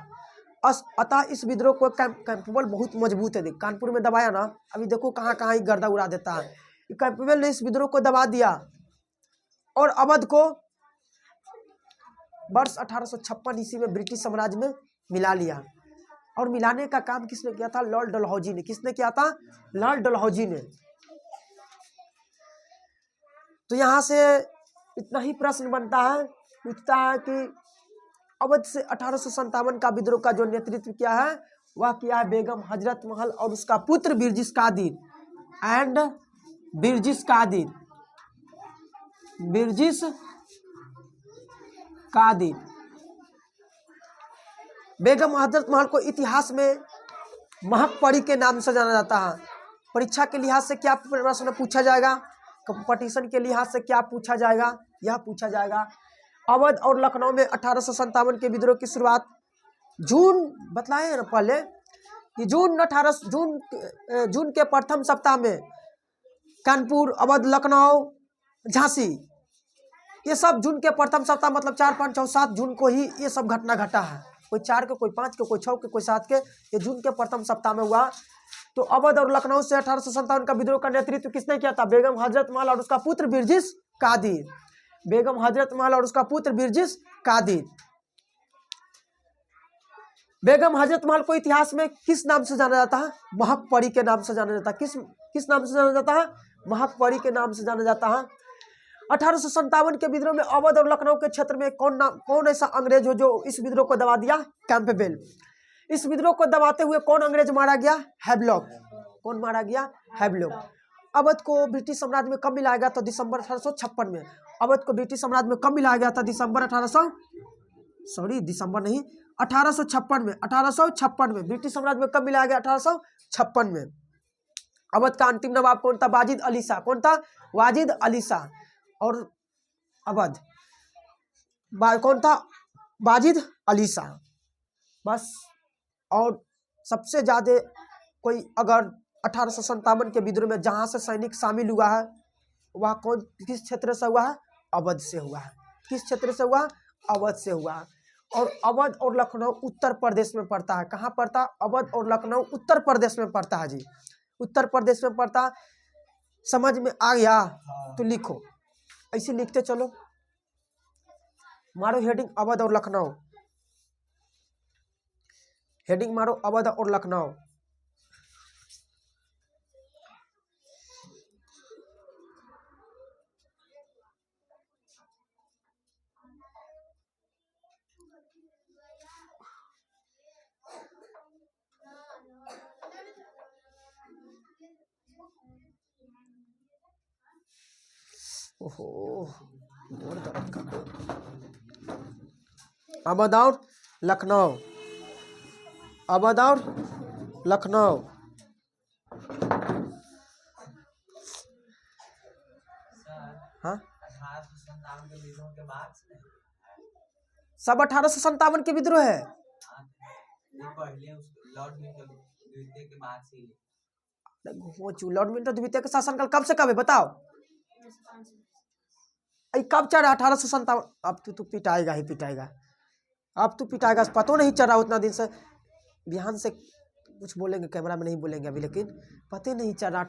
अतः इस विद्रोह को कैंपबेल बहुत मजबूत है, कानपुर में दबाया ना, अभी देखो कहाँ कहाँ ही गर्दा उड़ा देता है। कैंपबेल ने इस विद्रोह को दबा दिया और अवध को वर्ष 1856 ईस्वी में ब्रिटिश साम्राज्य में मिला लिया। और मिलाने का काम किसने किया था? लॉर्ड डलहौजी ने। किसने किया था? लॉर्ड डलहौजी ने। तो यहाँ से इतना ही प्रश्न बनता है, पूछता है कि अवध से 1857 का विद्रोह का जो नेतृत्व किया है वह किया है बेगम हजरत महल और उसका पुत्र बिरजिस कादिर। बेगम हजरत महल को इतिहास में महक परी के नाम से जाना जाता है। परीक्षा के लिहाज से क्या प्रश्न पूछा जाएगा, कंपटीशन के लिहाज से क्या पूछा जाएगा, यह पूछा जाएगा। अवध और लखनऊ में 1857 के विद्रोह की शुरुआत जून बतलाए ना पहले कि जून के प्रथम सप्ताह में कानपुर, अवध, लखनऊ, झांसी, ये सब जून के प्रथम सप्ताह मतलब 4, 5, 6, 7 जून को ही ये सब घटना घटा है। कोई 4 के, कोई 5 के, कोई 6 के, कोई 7 के, ये जून के प्रथम सप्ताह में हुआ। तो अवध और लखनऊ से 1857 का विद्रोह का नेतृत्व किसने किया था? बेगम हजरत महल और उसका पुत्र बिरजिस कादिर। बेगम हजरत महल और उसका पुत्र बिरजिस कादिर। बेगम हजरत महल को इतिहास में किस नाम से जाना जाता है? महक परी के नाम से जाना जाता है। किस नाम से जाना जाता है? महक परी के नाम से जाना जाता है। 1857 के विद्रोह में अवध और लखनऊ के क्षेत्र में कौन ऐसा अंग्रेज हो जो इस विद्रोह को दबा दिया? कैंपबेल। इस विद्रोह को दबाते हुए कौन अंग्रेज मारा गया? हैवलॉक। कौन मारा गया? हैवलॉक। अवध को ब्रिटिश साम्राज्य में कब मिलाया गया था? दिसंबर 1856 में। अवध को ब्रिटिश साम्राज्य में कब मिलाया गया था? दिसंबर 1856 में। 1856 में ब्रिटिश साम्राज्य में कब मिलाया गया? 1856 में। अवध का अंतिम नवाब कौन था? वाजिद अली शाह। कौन था? वाजिद अली शाह। और अवध कौन था? वाजिद अली शाह। बस। और सबसे ज्यादा कोई अगर 1857 के विद्रोह में जहां से सैनिक शामिल हुआ है वह किस क्षेत्र से हुआ है? अवध से हुआ है। किस क्षेत्र से हुआ? अवध से हुआ है। और अवध और लखनऊ उत्तर प्रदेश में पड़ता है। कहाँ पड़ता? अवध और लखनऊ उत्तर प्रदेश में पड़ता है जी, उत्तर प्रदेश में पड़ता। समझ में आ गया? तो लिखो, ऐसे लिखते चलो। मारो हेडिंग अवध और लखनऊ, हेडिंग मारो अवध और लखनऊ। ओहो, अवध और लखनऊ, अवध और लखनऊ। हाँ, सब 1857 के विद्रोह है। लॉर्ड मिंटो द्वितीय के शासनकाल कब से कब है बताओ? कब चढ़ा? 1857। अब तू पिटाएगा ही पिटाएगा, अब तू पिटाएगा। पता नहीं चढ़ा उतना दिन से। ध्यान से कुछ बोलेंगे, कैमरा में नहीं बोलेंगे अभी, लेकिन पता नहीं चल रहा।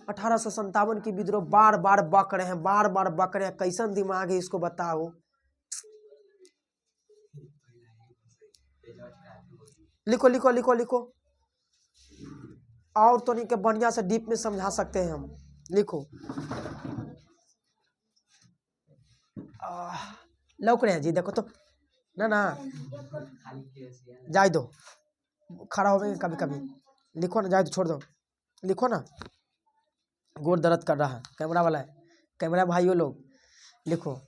1857 की विद्रोह बार बार बक रहे हैं, बार बार बक रहे हैं। कैसन दिमाग है इसको बताओ। लिखो लिखो लिखो लिखो, और तो नहीं के बढ़िया से डीप में समझा सकते हैं हम। लिखो, लौक रहे हैं जी, देखो तो ना ना, जाए दो, खड़ा हो गए कभी कभी। लिखो ना, जाए तो छोड़ दो, लिखो ना। गोर दर्द कर रहा है, कैमरा वाला है, कैमरा भाइयों लोग लिखो।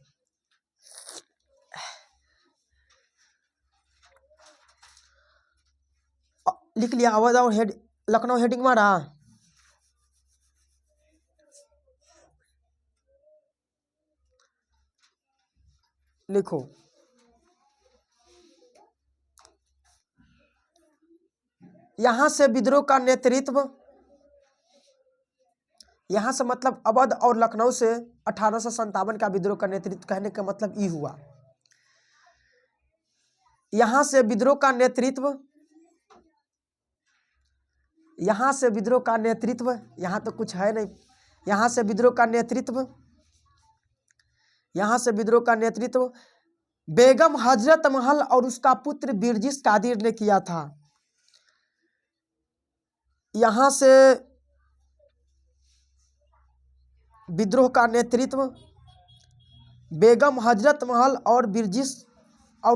लिख लिया? अवध और लखनऊ हेडिंग मारा। लिखो, यहां से विद्रोह का नेतृत्व, यहां से मतलब अवध और लखनऊ से 1857 का विद्रोह का नेतृत्व कहने का मतलब ये हुआ। यहां से विद्रोह का नेतृत्व, यहां से विद्रोह का नेतृत्व, यहां तो कुछ है नहीं। यहां से विद्रोह का नेतृत्व, यहां से विद्रोह का नेतृत्व बेगम हजरत महल और उसका पुत्र बिरजिस कादिर ने किया था। यहां से विद्रोह का नेतृत्व बेगम हजरत महल और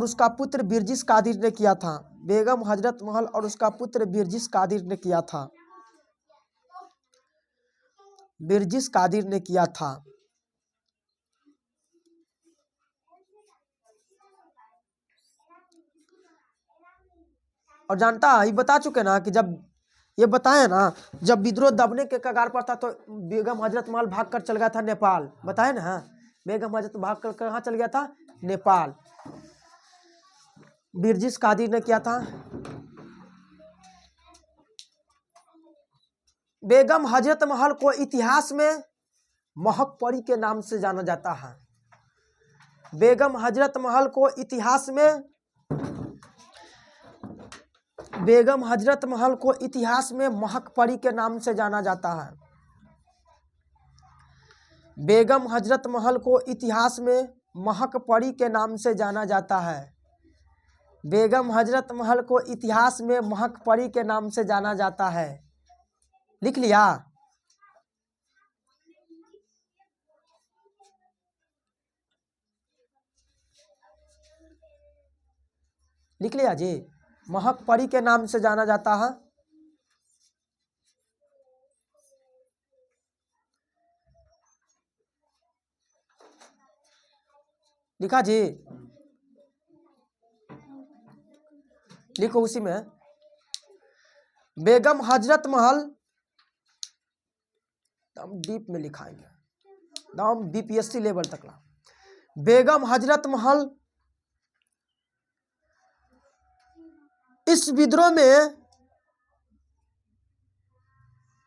उसका पुत्र बिरजिस कादिर ने किया था। बेगम हजरत महल और उसका पुत्र बिरजिस कादिर ने किया था। बिरजिस कादिर ने किया था। और जानता, ये बता चुके ना कि जब ये बताए ना, जब विद्रोह दबने के कगार पर था तो बेगम हजरत महल भाग कर चल गया था नेपाल, बताए ना, बेगम हजरत भाग कर कहाँ चल गया था, नेपाल। बिरजिस कादिर ने किया था। बेगम हजरत महल को इतिहास में महक परी के नाम से जाना जाता है। बेगम हजरत महल को इतिहास में, बेगम हजरत महल को इतिहास में महक परी के नाम से जाना जाता है। बेगम हजरत महल को इतिहास में महक परी के नाम से जाना जाता है। बेगम हजरत महल को इतिहास में महक परी के नाम से जाना जाता है। लिख लिया? लिख लिया जी? महक परी के नाम से जाना जाता है। लिखा जी? लिखो उसी में, बेगम हजरत महल, हम डीप में लिखाएंगे, हम बीपीएससी लेवल तक ला। बेगम हजरत महल इस विद्रोह में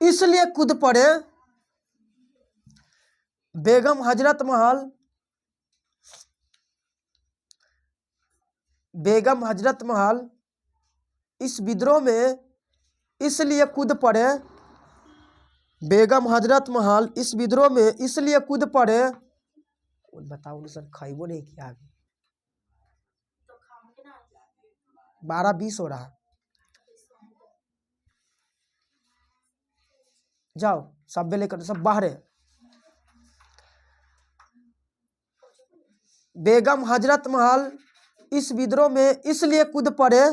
इसलिए कूद पड़े, बेगम हजरत महल, बेगम हजरत महल इस विद्रोह में इसलिए कूद पड़े, बेगम हजरत महल इस विद्रोह में इसलिए कूद पड़े। बताओ सर, खाइबो नहीं किया अभी, 12:20 हो रहा। जाओ सब लेकर, सब बाहर है। बेगम हजरत महल इस विद्रोह में इसलिए कूद पड़े,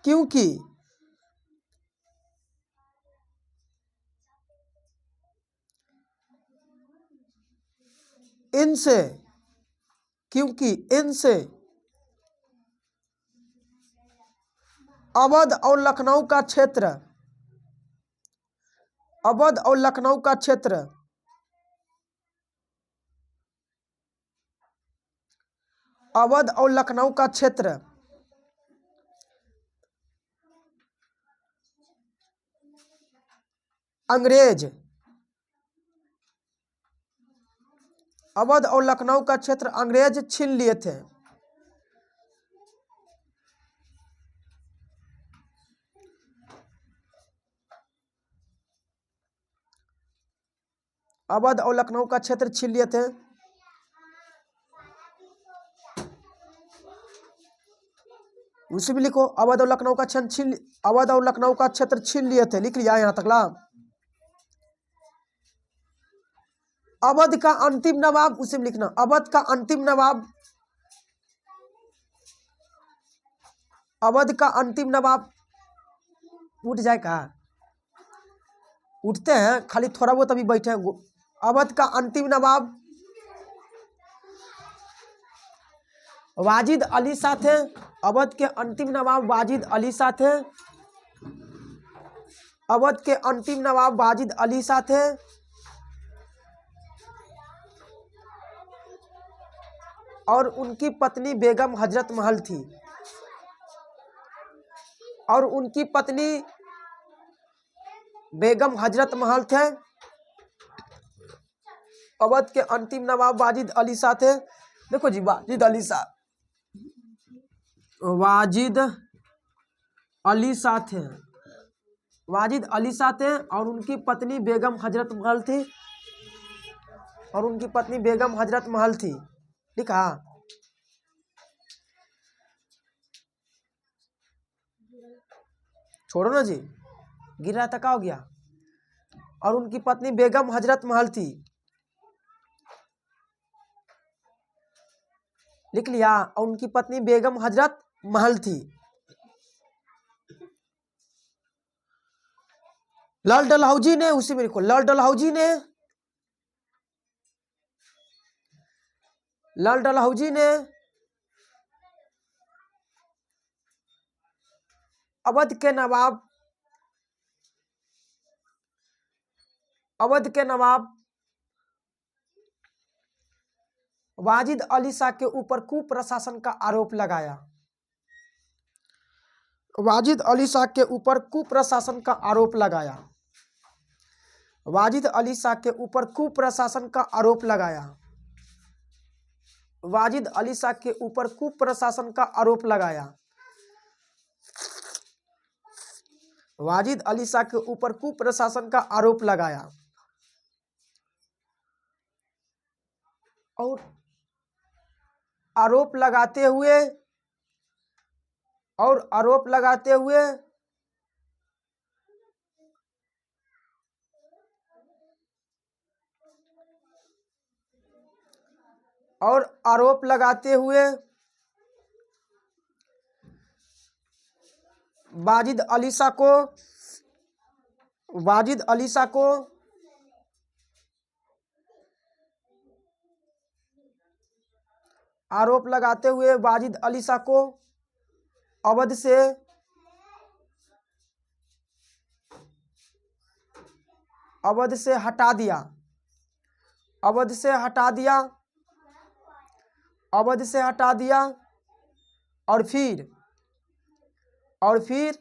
क्योंकि इनसे, क्योंकि इनसे अवध और लखनऊ का क्षेत्र, अवध और लखनऊ का क्षेत्र अवध और लखनऊ का क्षेत्र अंग्रेज, अवध और लखनऊ का क्षेत्र अंग्रेज छीन लिए थे। अवध और लखनऊ का क्षेत्र छीन लिए थे। उसे भी लिखो, अवध और लखनऊ का क्षेत्र छीन, अवध और लखनऊ का क्षेत्र छीन लिए थे। लिख लिया यहां तक ला? अवध का अंतिम नवाब, उसे भी लिखना, अवध का अंतिम नवाब, अवध का अंतिम नवाब उठ जाए का? उठते हैं, खाली थोड़ा बहुत अभी बैठे हैं। अवध का अंतिम नवाब वाजिद अली शाह थे। अवध के अंतिम नवाब वाजिद अली शाह थे। अवध के अंतिम नवाब वाजिद अली शाह थे। और उनकी पत्नी बेगम हजरत महल थी। और उनकी पत्नी बेगम हजरत महल थे। अवध के अंतिम नवाब वाजिद अली शाह थे। देखो जी, वाजिद अली शाह, वाजिद अली शाह थे, वाजिद अली शाह थे। और उनकी पत्नी बेगम हजरत महल थी, और उनकी पत्नी बेगम हजरत महल थी। लिखा? छोड़ो ना जी, गिर रहा था, क्या हो गया? और उनकी पत्नी बेगम हजरत महल थी। लिख लिया? और उनकी पत्नी बेगम हजरत महल थी। लाल डलहौजी ने, उसी में लिखो, लाल डलहौजी ने लाल डलहौजी ने अवध के नवाब वाजिद अली शाह के ऊपर कुप्रशासन का आरोप लगाया। वाजिद अली शाह के ऊपर कुप्रशासन का आरोप लगाया। वाजिद अली शाह के ऊपर कुप्रशासन का आरोप लगाया। वाजिद अली शाह के ऊपर कुप्रशासन का आरोप लगाया। वाजिद अली शाह के ऊपर कुप्रशासन का आरोप लगाया। और आरोप लगाते हुए और आरोप लगाते हुए वाजिद अली शाह को आरोप लगाते हुए वाजिद अली शाह को अवध से हटा दिया। अवध से हटा दिया। और फिर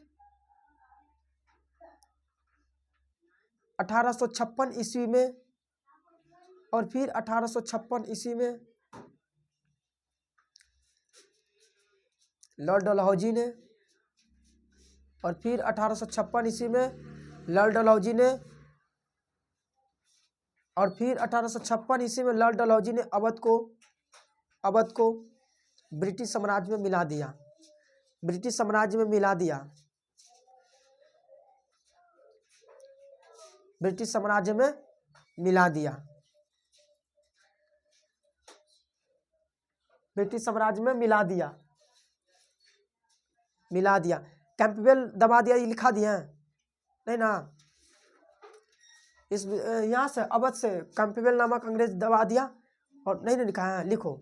1856 ईस्वी में लाल डलहौजी ने अवध को ब्रिटिश साम्राज्य में मिला दिया। ब्रिटिश साम्राज्य में मिला दिया। कैंपबेल दबा दिया, ये लिखा दिया नहीं ना। इस यहाँ से अवध से कैंपबेल नामक अंग्रेज दबा दिया। और नहीं लिखा है, लिखो।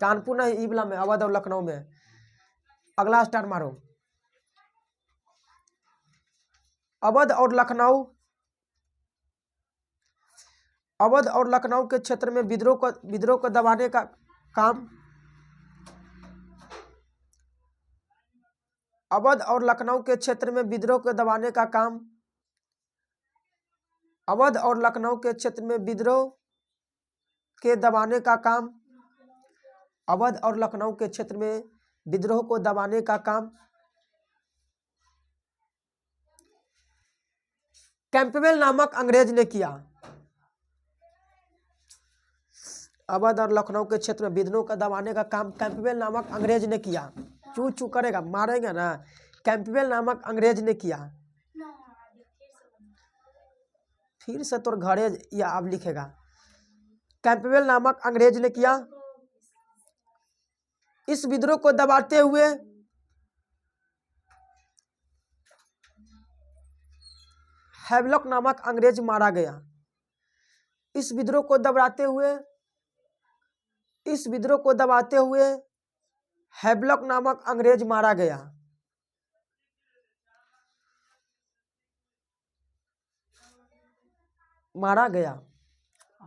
कानपुर नहीं, इबला में, अवध और लखनऊ में। अगला स्टार मारो। अवध और लखनऊ के क्षेत्र में विद्रोह को दबाने का काम अवध और लखनऊ के क्षेत्र में विद्रोह को दबाने का काम अवध और लखनऊ के क्षेत्र में विद्रोह को दबाने का काम कैंपबेल नामक अंग्रेज ने किया। अवध और लखनऊ के क्षेत्र में विद्रोह को दबाने का काम कैंपबेल नामक अंग्रेज ने किया। चू करेगा, मारेगा ना। कैंपबेल नामक अंग्रेज ने किया। फिर से तोर घरे या अब लिखेगा। कैंपबेल नामक अंग्रेज ने किया। इस विद्रोह को दबाते हुए हैवलॉक नामक अंग्रेज मारा गया। इस विद्रोह को दबाते हुए हैवलॉक नामक अंग्रेज मारा गया।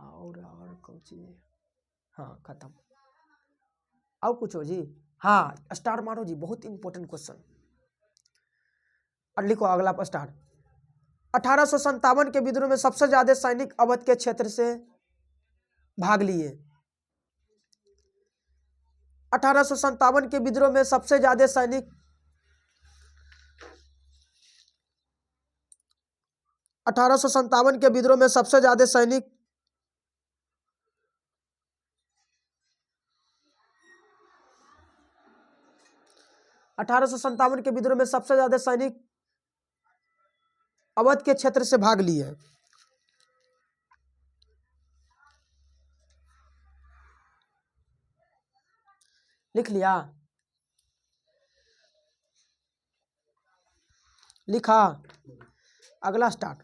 और कौन चीज? हाँ, खत्म। और कुछ हो जी? हाँ, स्टार मारो जी, बहुत इंपॉर्टेंट क्वेश्चन। और लिखो अगला स्टार। 1857 के विद्रोह में सबसे ज्यादा सैनिक अवध के क्षेत्र से भाग लिए। 1857 के विद्रोह में सबसे ज्यादा सैनिक 1857 के विद्रोह में सबसे ज्यादा सैनिक 1857 के विद्रोह में सबसे ज्यादा सैनिक अवध के क्षेत्र से भाग लिए। लिख लिया? लिखा? अगला स्टार्ट।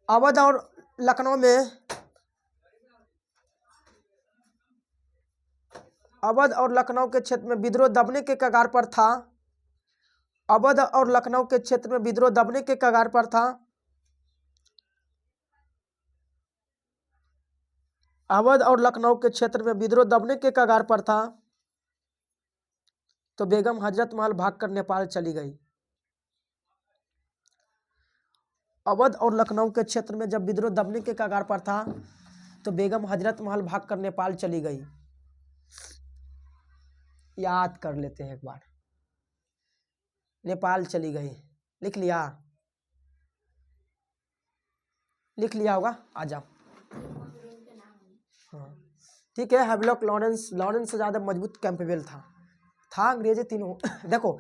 अवध और लखनऊ में अवध और लखनऊ के क्षेत्र में विद्रोह दबने के कगार पर था। अवध और लखनऊ के क्षेत्र में विद्रोह दबने के कगार पर था। अवध और लखनऊ के क्षेत्र में विद्रोह दबने के कगार पर था तो बेगम हजरत महल भागकर नेपाल चली गई। अवध और लखनऊ के क्षेत्र में जब विद्रोह दबने के कगार पर था तो बेगम हजरत महल भागकर नेपाल चली गई। याद कर लेते हैं एक बार। नेपाल चली गई, लिख लिया? लिख लिया होगा, आ जाओ। हाँ ठीक है। हैवलॉक लॉरेंस से ज़्यादा मजबूत कैंपबेल था अंग्रेजी तीनों। देखो,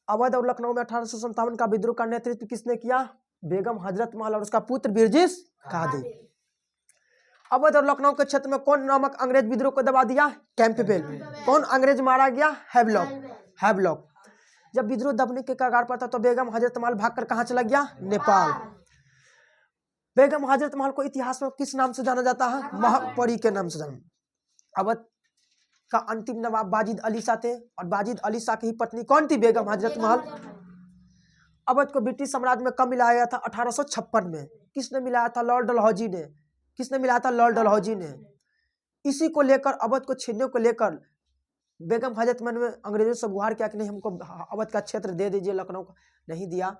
अवध और लखनऊ में 1857 का विद्रोह का नेतृत्व किसने किया? बेगम हजरत महल और उसका पुत्र बिरजिस कादिर। अवध और लखनऊ के क्षेत्र में कौन नामक अंग्रेज विद्रोह को दबा दिया? कैंपबेल। कौन अंग्रेज मारा गया? हैवलॉक। जब विद्रोह दबने के कगार पर था तो बेगम हजरत महल भागकर कहाँ चला गया? नेपाल। बेगम हजरत महल को इतिहास में किस नाम से जाना जाता है? महापरी के नाम से जाना। अवध का अंतिम नवाब बाजिद अली शाह थे और बाजिद अली शाह की ही पत्नी कौन थी? बेगम हजरत महल। अवध को ब्रिटिश साम्राज्य में कब मिलाया गया था? 1856 में। किसने मिलाया था? लॉर्ड डलहौजी ने। किसने मिलाया था? लॉर्ड डलहौजी ने। इसी को लेकर, अवध को छीनने को लेकर बेगम हजरत महल ने अंग्रेजों से गुहार किया कि नहीं, हमको अवध का क्षेत्र दे दीजिए, लखनऊ को नहीं दिया।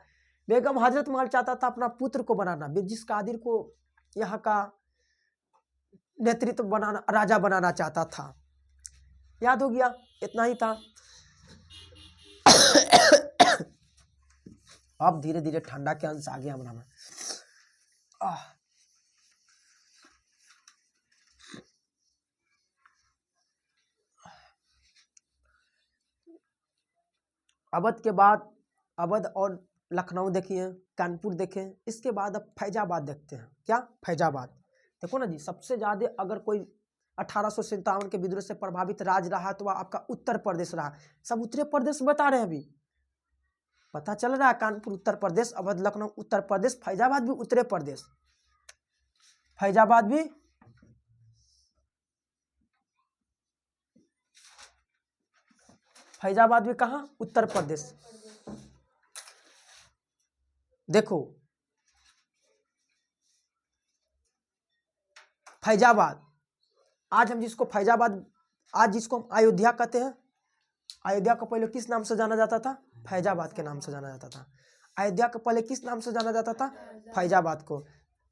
बेगम हजरत महल चाहता था अपना पुत्र को बनाना, बिरजिस कादिर को यहाँ का नेतृत्व बनाना, राजा बनाना चाहता था। याद हो गया? इतना ही था। अब धीरे धीरे ठंडा के अंश आ गया हमारा में। अवध के बाद अवध और लखनऊ देखिए, कानपुर देखें, इसके बाद अब फैजाबाद देखते हैं। क्या? फैजाबाद। देखो ना जी, सबसे ज्यादा अगर कोई 1857 के विद्रोह से प्रभावित राज्य रहा तो वह आपका उत्तर प्रदेश रहा। सब उत्तर प्रदेश बता रहे हैं, अभी पता चल रहा है। कानपुर उत्तर प्रदेश, अवध लखनऊ उत्तर प्रदेश, फैजाबाद भी उत्तर प्रदेश। फैजाबाद भी कहाँ? उत्तर प्रदेश। देखो, फैजाबाद, आज हम जिसको फैजाबाद, आज जिसको हम अयोध्या कहते हैं, अयोध्या को पहले किस नाम से जाना जाता था? फैजाबाद के नाम से जाना जाता था। अयोध्या को पहले किस नाम से जाना जाता था? फैजाबाद को।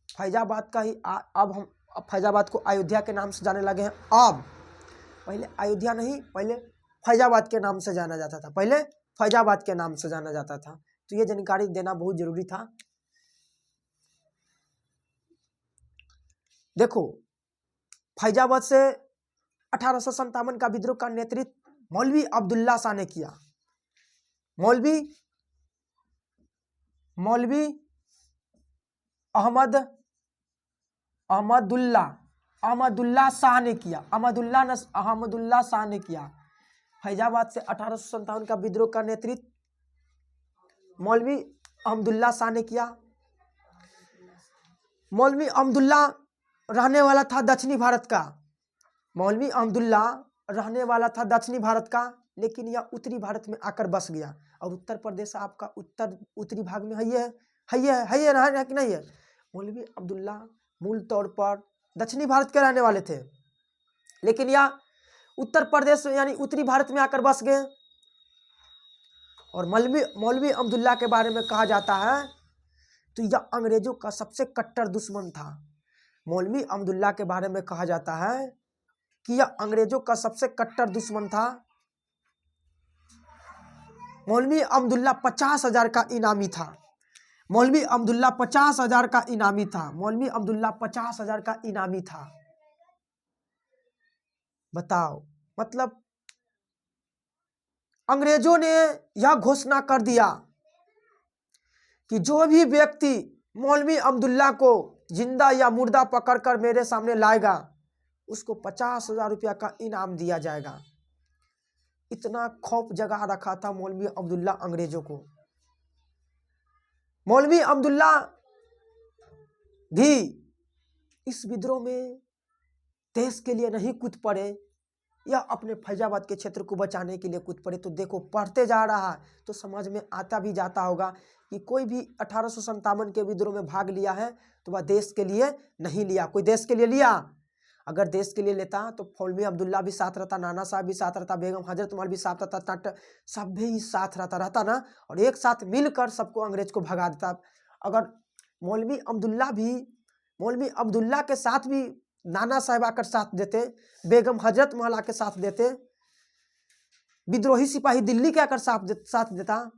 फैजाबाद का ही अब हम फैजाबाद को अयोध्या के नाम से जाने लगे हैं। अब पहले अयोध्या नहीं, पहले फैजाबाद के नाम से जाना जाता था। पहले फैजाबाद के नाम से जाना जाता था। तो ये जानकारी देना बहुत जरूरी था। देखो, फैजाबाद से 1857 का विद्रोह का नेतृत्व मौलवी अब्दुल्ला शाह ने किया। मौलवी अहमदुल्ला शाह ने किया। अहमदुल्ला शाह ने किया। फैजाबाद से 1857 का विद्रोह का नेतृत्व मौलवी अहमदुल्ला शाह ने किया। मौलवी अहमदुल्ला रहने वाला था दक्षिणी भारत का। मौलवी अहमदुल्ला रहने वाला था दक्षिणी भारत का, लेकिन यह उत्तरी भारत में आकर बस गया। और उत्तर प्रदेश आपका उत्तरी भाग में है कि नहीं है? मौलवी अब्दुल्ला मूल तौर पर दक्षिणी भारत के रहने वाले थे, लेकिन यह उत्तर प्रदेश यानी उत्तरी भारत में आकर बस गए। और मौलवी अब्दुल्ला के बारे में कहा जाता है तो यह अंग्रेजों का सबसे कट्टर दुश्मन था। मौलवी अब्दुल्ला के बारे में कहा जाता है कि यह अंग्रेजों का सबसे कट्टर दुश्मन था। मौलवी अब्दुल्ला 50,000 का इनामी था। मौलवी अब्दुल्ला 50,000 का इनामी था। मौलवी अब्दुल्ला 50,000 का इनामी था। बताओ, मतलब अंग्रेजों ने यह घोषणा कर दिया कि जो भी व्यक्ति मौलवी अब्दुल्ला को जिंदा या मुर्दा पकड़कर मेरे सामने लाएगा उसको 50,000 रुपया का इनाम दिया जाएगा। इतना खौफ जगा रखा था मौलवी अब्दुल्ला अंग्रेजों को। मौलवी अब्दुल्ला भी इस विद्रोह में देश के लिए नहीं कूद पड़े या अपने फैजाबाद के क्षेत्र को बचाने के लिए कूद पड़े, तो देखो पढ़ते जा रहा है तो समझ में आता भी जाता होगा कि कोई भी 1857 के विद्रोह में भाग लिया है तो वह देश के लिए नहीं लिया। कोई देश के लिए लिया? अगर देश के लिए लेता तो मौलवी अब्दुल्ला भी साथ रहता, नाना साहब भी साथ रहता, बेगम हजरत उमर भी साथ रहता, सब भी साथ रहता ना, और एक साथ मिलकर सबको अंग्रेज को भगा देता। अगर मौलवी अब्दुल्ला के साथ भी नाना साहब आकर साथ देते, बेगम हजरत महल के साथ देते, विद्रोही सिपाही दिल्ली के आकर साथ देता,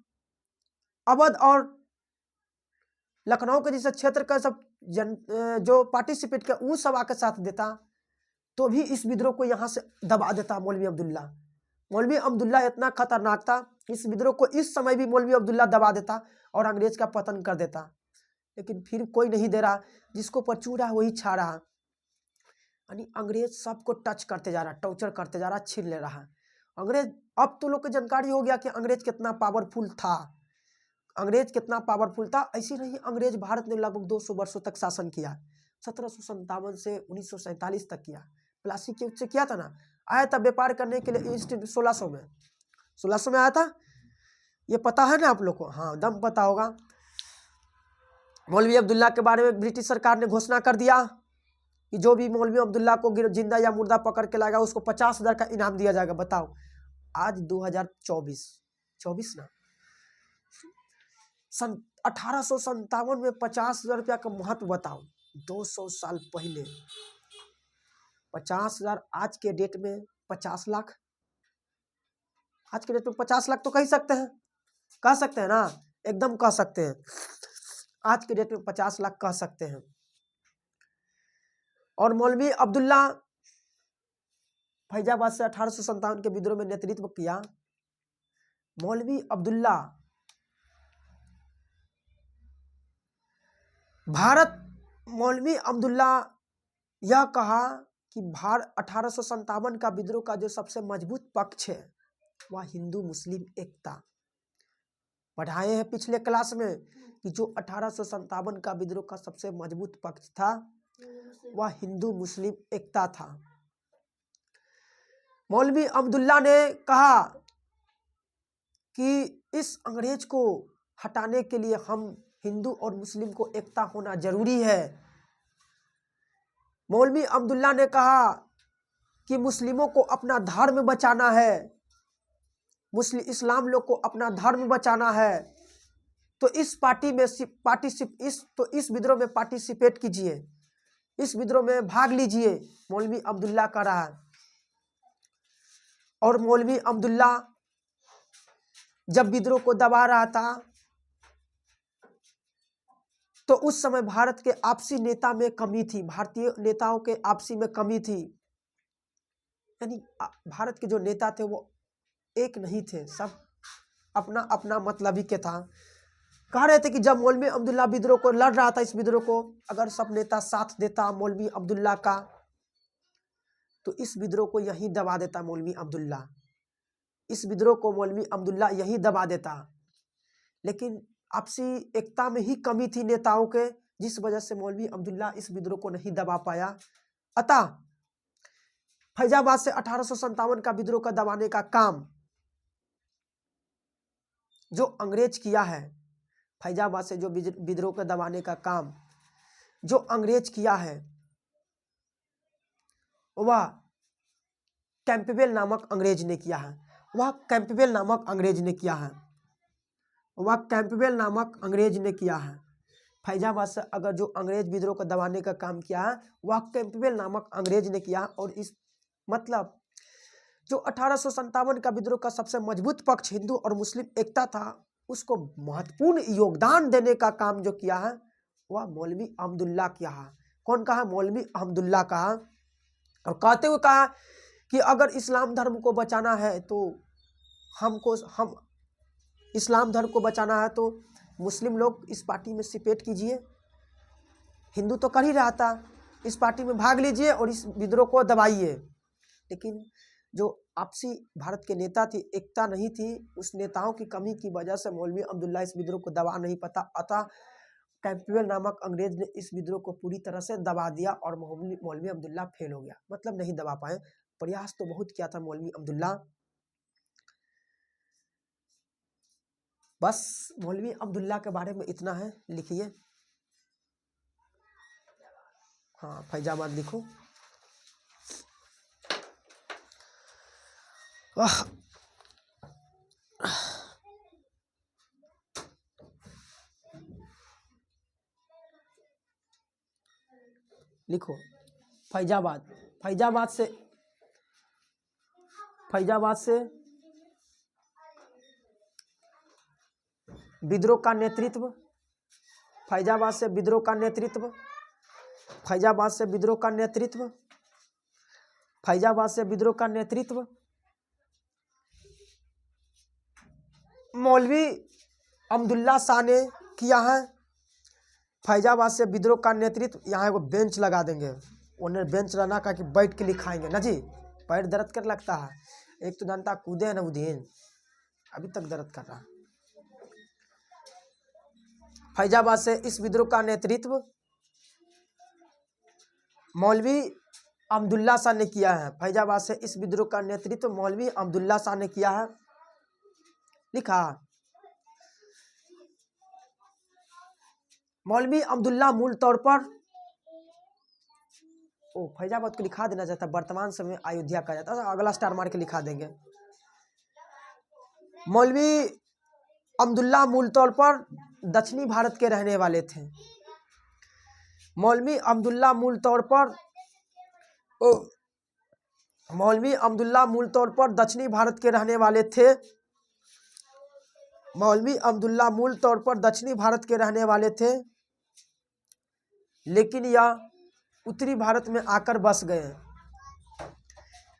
अवध और लखनऊ के जैसे क्षेत्र का सब जो पार्टिसिपेट किया वो सब आकर साथ देता, तो भी इस विद्रोह को यहाँ से दबा देता मौलवी अब्दुल्ला। मौलवी अब्दुल्ला इतना खतरनाक था, इस विद्रोह को इस समय भी मौलवी अब्दुल्ला दबा देता और अंग्रेज का पतन कर देता। लेकिन फिर कोई नहीं दे रहा, जिसको परचूरा वही छा रहा, यानी अंग्रेज सबको टच करते जा रहा, टॉर्चर करते जा रहा, छीन ले रहा। अंग्रेज, अब तो लोग को जानकारी हो गया कि अंग्रेज कितना पावरफुल था, अंग्रेज कितना पावरफुल था। ऐसे नहीं, अंग्रेज भारत ने लगभग 200 वर्षों तक शासन किया, 1757 से 1947 तक किया। प्लासी के से किया था ना, आया था व्यापार करने के लिए ईस्ट 1600 में आया था, ये पता है ना आप लोग को? हाँ, दम पता होगा। मौलवी अब्दुल्ला के बारे में ब्रिटिश सरकार ने घोषणा कर दिया कि जो भी मौलवी अब्दुल्ला को जिंदा या मुर्दा पकड़ के लाएगा उसको 50,000 का इनाम दिया जाएगा। बताओ, आज 2024 ना, सन 1857 में 50,000 रुपया का महत्व बताओ। 200 साल पहले 50,000, आज के डेट में 50 लाख, आज के डेट में 50 लाख तो कह सकते हैं ना, एकदम कह सकते हैं, आज के डेट में 50 लाख कह सकते हैं। और मौलवी अब्दुल्ला फैजाबाद से 1857 के विद्रोह में नेतृत्व किया। मौलवी अब्दुल्ला मौलवी अब्दुल्ला यह कहा कि 1857 का विद्रोह का जो सबसे मजबूत पक्ष है वह हिंदू मुस्लिम एकता। पढ़ाए हैं पिछले क्लास में कि जो 1857 का विद्रोह का सबसे मजबूत पक्ष था वह हिंदू मुस्लिम एकता था। मौलवी अब्दुल्ला ने कहा कि इस अंग्रेज को हटाने के लिए हम हिंदू और मुस्लिम को एकता होना जरूरी है। मौलवी अब्दुल्ला ने कहा कि मुस्लिमों को अपना धर्म बचाना है, इस्लाम लोग को अपना धर्म बचाना है, तो इस विद्रोह में पार्टिसिपेट कीजिए, इस विद्रोह में भाग लीजिए, मौलवी अब्दुल्ला कह रहा है। और मौलवी अब्दुल्ला जब विद्रोह को दबा रहा था तो उस समय भारत के आपसी नेता में कमी थी, भारतीय नेताओं के आपसी में कमी थी, यानी भारत के जो नेता थे वो एक नहीं थे, सब अपना अपना मतलबी के था। कह रहे थे कि जब मौलवी अब्दुल्ला विद्रोह को लड़ रहा था, इस विद्रोह को अगर सब नेता साथ देता मौलवी अब्दुल्ला का तो इस विद्रोह को यहीं दबा देता मौलवी अब्दुल्ला, इस विद्रोह को मौलवी अब्दुल्ला यहीं दबा देता। लेकिन आपसी एकता में ही कमी थी नेताओं के, जिस वजह से मौलवी अब्दुल्ला इस विद्रोह को नहीं दबा पाया। अतः फैजाबाद से 1857 का विद्रोह का दबाने का काम जो अंग्रेज किया है, फैजाबाद से जो विद्रोह का दबाने का काम जो अंग्रेज किया है वह कैंपबेल नामक अंग्रेज ने किया है, वह कैंपबेल नामक अंग्रेज ने किया है, वह कैंपबेल नामक अंग्रेज ने किया है। फैजाबाद से अगर जो अंग्रेज विद्रोह को दबाने का काम किया है वह कैंपबेल नामक अंग्रेज ने किया। और इस मतलब जो 1857 का विद्रोह का सबसे मजबूत पक्ष हिंदू और मुस्लिम एकता था, उसको महत्वपूर्ण योगदान देने का काम जो किया है वह मौलवी अब्दुल्ला किया है। कौन कहा? मौलवी अब्दुल्ला कहा। और कहते हुए कहा कि अगर इस्लाम धर्म को बचाना है तो हम इस्लाम धर्म को बचाना है तो मुस्लिम लोग इस पार्टी में सिपेट कीजिए, हिंदू तो कर ही रहा था, इस पार्टी में भाग लीजिए और इस विद्रोह को दबाइए। लेकिन जो आपसी भारत के नेता थे, एकता नहीं थी, उस नेताओं की कमी की वजह से मौलवी अब्दुल्ला इस विद्रोह को दबा नहीं पाता। अतः कैंपबेल नामक अंग्रेज ने इस विद्रोह को पूरी तरह से दबा दिया और मौलवी अब्दुल्ला फेल हो गया, मतलब नहीं दबा पाए। प्रयास तो बहुत किया था मौलवी अब्दुल्ला। बस मौलवी अब्दुल्ला के बारे में इतना है, लिखिए। हाँ, फैजाबाद लिखो। लिखो फैजाबाद। फैजाबाद से विद्रोह का नेतृत्व, फैजाबाद से विद्रोह का नेतृत्व, फैजाबाद से विद्रोह का नेतृत्व, फैजाबाद से विद्रोह का नेतृत्व मौलवी अब्दुल्ला शाह ने किया है। फैजाबाद से विद्रोह का नेतृत्व, यहाँ एगो बेंच लगा देंगे, उन्हें बेंच रहना का कि बैठ के लिखाएंगे ना जी, पैर दर्द कर लगता है। एक तो जानता कूदे है ना उदीन, अभी तक दर्द कर रहा। फैजाबाद से इस विद्रोह का नेतृत्व मौलवी अब्दुल्ला शाह ने किया है। फैजाबाद से इस विद्रोह का नेतृत्व मौलवी अब्दुल्ला शाह ने किया है। लिखा मौलवी अब्दुल्ला मूल तौर पर, फैजाबाद को लिखा देना चाहता, वर्तमान समय में अयोध्या का जाता, अगला स्टार मार के लिखा देंगे। मौलवी अब्दुल्ला मूल तौर पर दक्षिणी भारत के रहने वाले थे। मौलवी अब्दुल्ला मूल तौर पर मौलवी अब्दुल्ला मूल तौर पर दक्षिणी भारत के रहने वाले थे। मौलवी अब्दुल्ला मूल तौर पर दक्षिणी भारत के रहने वाले थे, लेकिन यह उत्तरी भारत में आकर बस गए।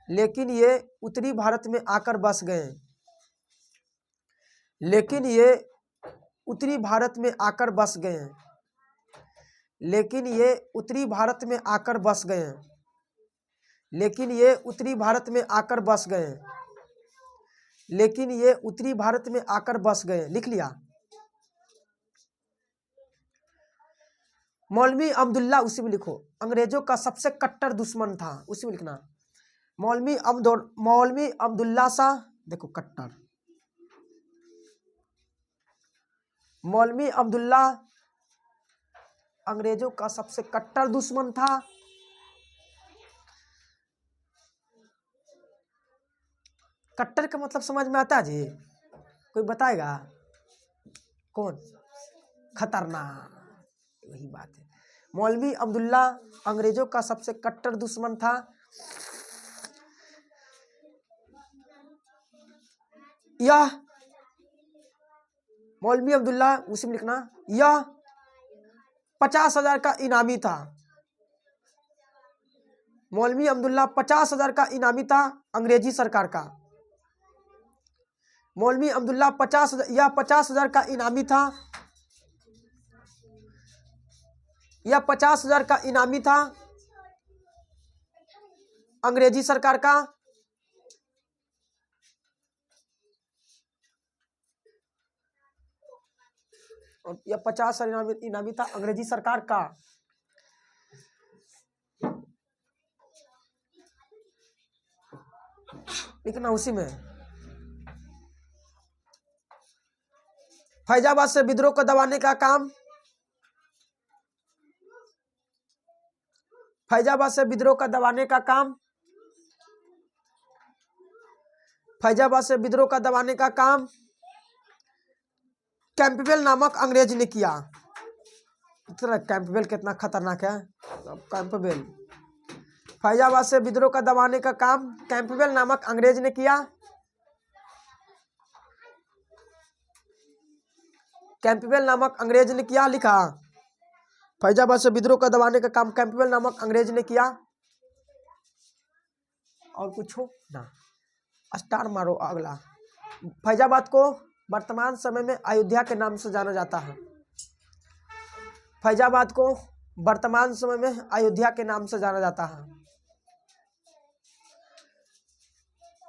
लेकिन ये उत्तरी भारत में आकर बस गए। लेकिन ये उत्तरी भारत में आकर बस गए। लेकिन ये उत्तरी भारत में आकर बस गए। लेकिन ये उत्तरी भारत में आकर बस गए। लेकिन ये उत्तरी भारत में आकर बस गए। लिख लिया। मौलवी अब्दुल्ला, उसी में लिखो, अंग्रेजों का सबसे कट्टर दुश्मन था, उसी में लिखना। मौलवी अब्दुल्ला शाह, देखो कट्टर, मौलवी अब्दुल्ला अंग्रेजों का सबसे कट्टर दुश्मन था। कट्टर का मतलब समझ में आता है जी? कोई बताएगा? कौन? खतरनाक, वही बात है। मौलवी अब्दुल्ला अंग्रेजों का सबसे कट्टर दुश्मन था। यह मौलवी अब्दुल्ला, उसी में लिखना, यह 50,000 का इनामी था। मौलवी अब्दुल्ला 50,000 का इनामी था अंग्रेजी सरकार का। मौलवी अब्दुल्ला 50,000 का इनामी था। यह 50,000 का इनामी था अंग्रेजी सरकार का। और यह 50,000 इनामी था अंग्रेजी सरकार का। लिखना उसी में। फैजाबाद से विद्रोह को दबाने का काम, फैजाबाद से विद्रोह का दबाने का काम, फैजाबाद से विद्रोह का दबाने का काम कैंपबेल नामक अंग्रेज ने किया। कैंपबेल कितना खतरनाक है। कैंपबेल, फैजाबाद से विद्रोह का दबाने का काम कैंपबेल नामक अंग्रेज ने किया। कैंपबेल नामक अंग्रेज ने किया। लिखा, फैजाबाद से विद्रोह का दबाने का काम कैंपबेल नामक अंग्रेज ने किया। और कुछ हो ना, स्टार मारो अगला। फैजाबाद को वर्तमान समय में अयोध्या के नाम से जाना जाता है। फैजाबाद को वर्तमान समय में अयोध्या के नाम से जाना जाता है।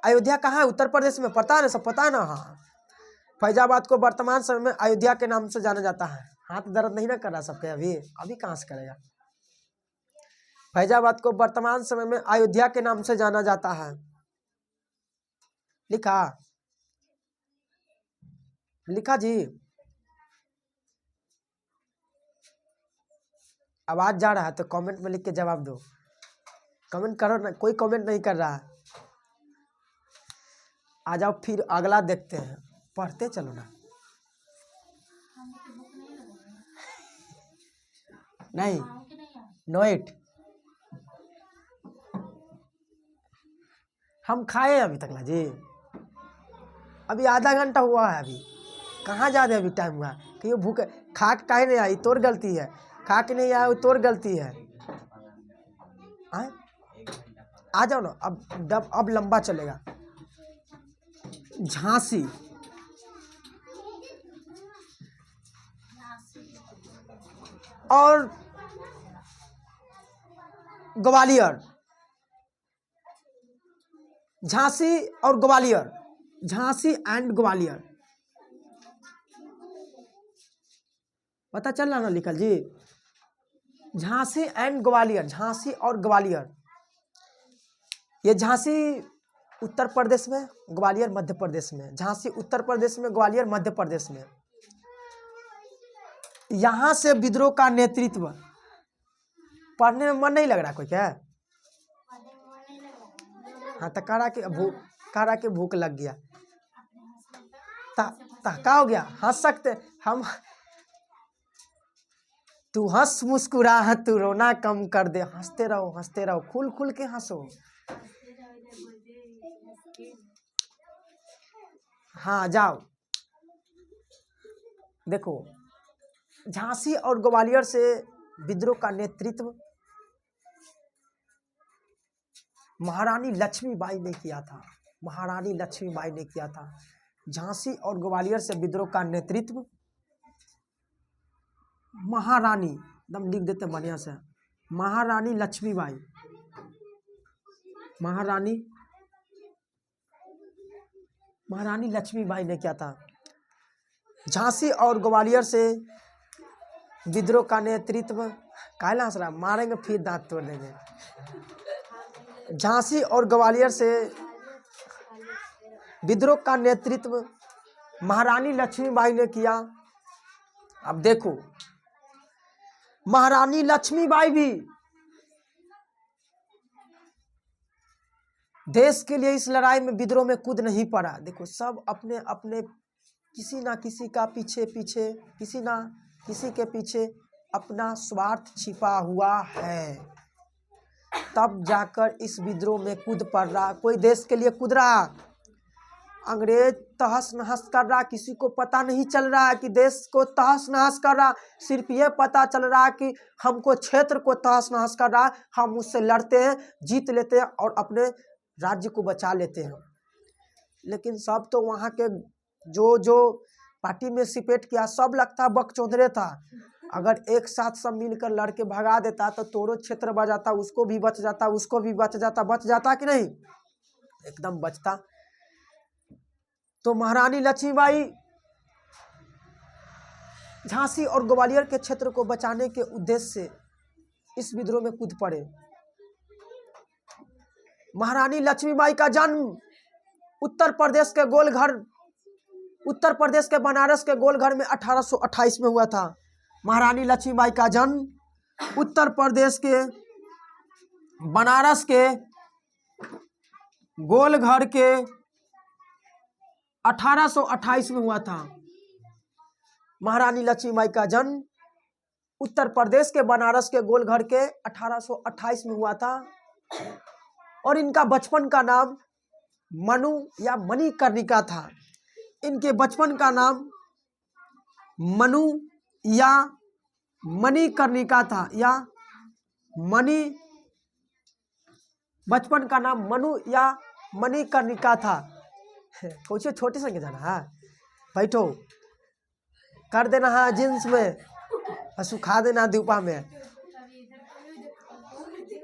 अयोध्या कहाँ है? उत्तर प्रदेश में, पता है ना, सब पता है ना। हाँ, फैजाबाद को वर्तमान समय में अयोध्या के नाम से जाना जाता है। हाथ दर्द नहीं ना कर रहा सबके अभी? अभी कहाँ से करेगा? फैजाबाद को वर्तमान समय में अयोध्या के नाम से जाना जाता है। लिखा लिखा जी। आवाज जा रहा है तो कमेंट में लिख के जवाब दो। कमेंट करो ना, कोई कमेंट नहीं कर रहा है। आ जाओ फिर अगला देखते हैं, पढ़ते चलो ना। नहीं नोएट हम खाए अभी तक ना जी, अभी आधा घंटा हुआ है। अभी कहाँ जा रहे? अभी टाइम हुआ कि ये भूख खा के काहे नहीं आई? तोर गलती है। खा के नहीं आया तोर गलती है। आ जाओ ना, अब लंबा चलेगा। झांसी और ग्वालियर, झांसी और ग्वालियर, झांसी एंड ग्वालियर, पता चल रहा ना निखिल जी? झांसी एंड ग्वालियर, झांसी और ग्वालियर। ये झांसी उत्तर प्रदेश में, ग्वालियर मध्य प्रदेश में। झांसी उत्तर प्रदेश में, ग्वालियर मध्य प्रदेश में। यहां से विद्रोह का नेतृत्व, पढ़ने में मन नहीं लग रहा कोई क्या? हाँ तो कारा के भूख लग गया। क्या हो गया? हंस सकते हम। तू हंस मुस्कुरा, तू रोना कम कर दे। हंसते रहो, खुल खुल के हंसो। हाँ जाओ देखो, झांसी और ग्वालियर से विद्रोह का नेतृत्व महारानी लक्ष्मीबाई ने किया था। महारानी लक्ष्मीबाई ने किया था। झांसी और ग्वालियर से विद्रोह का नेतृत्व महारानी, एकदम लिख देते बढ़िया से, महारानी लक्ष्मीबाई। महारानी लक्ष्मीबाई ने किया था। झांसी और ग्वालियर से विद्रोह का नेतृत्व, काहे हंस रहा? मारेंगे फिर दांत तोड़ देंगे। झांसी और ग्वालियर से विद्रोह का नेतृत्व महारानी लक्ष्मीबाई ने किया। अब देखो, महारानी लक्ष्मीबाई भी देश के लिए इस लड़ाई में विद्रोह में कूद नहीं पड़ा। देखो सब अपने अपने किसी ना किसी का पीछे किसी ना किसी के पीछे अपना स्वार्थ छिपा हुआ है, तब जाकर इस विद्रोह में कूद पड़ रहा। कोई देश के लिए कूद रहा, अंग्रेज तहस नहस कर रहा, किसी को पता नहीं चल रहा है कि देश को तहस नहस कर रहा। सिर्फ ये पता चल रहा है कि हमको क्षेत्र को तहस नहस कर रहा है, हम उससे लड़ते हैं, जीत लेते हैं और अपने राज्य को बचा लेते हैं। लेकिन सब तो वहाँ के जो पार्टी में सिपेट किया, सब लगता बकचोदरे था। अगर एक साथ सब मिलकर लड़के भगा देता तो तोरो क्षेत्र बच जाता, उसको भी बच जाता, उसको भी बच जाता कि नहीं? एकदम बचता। तो महारानी लक्ष्मीबाई झांसी और ग्वालियर के क्षेत्र को बचाने के उद्देश्य से इस विद्रोह में कूद पड़े। महारानी लक्ष्मीबाई का जन्म उत्तर प्रदेश के बनारस के गोलघर में 1828 में हुआ था। महारानी लक्ष्मीबाई का जन्म उत्तर प्रदेश के बनारस के गोलघर के 1828 में हुआ था। महारानी लक्ष्मीबाई का जन्म उत्तर प्रदेश के बनारस के गोलघर के 1828 में हुआ था और इनका बचपन का नाम मनु या मणिकर्णिका था। इनके बचपन का नाम मनु या मणिकर्णिका था, या बचपन का नाम मनु या मणिकर्णिका था। कुछ छोटे संगे जाना है, बैठो कर देना है जींस में और सुखा देना धूपा में,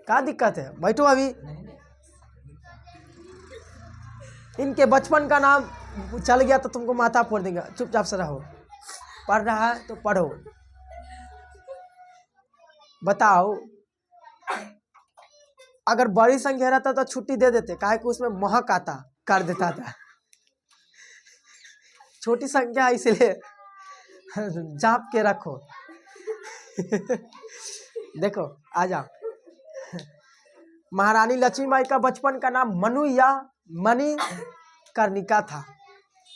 क्या दिक्कत है? बैठो अभी। इनके बचपन का नाम चल गया तो तुमको माथा फोड़ देंगे, चुपचाप से रहो। पढ़ रहा है तो पढ़ो। बताओ, अगर बड़ी संख्या रहता तो छुट्टी दे देते, काहे कि उसमें महक आता, कर देता था। छोटी संख्या इसलिए जाप के रखो। देखो आ जाओ। महारानी लक्ष्मीबाई का बचपन का नाम मनु या मणिकर्णिका था।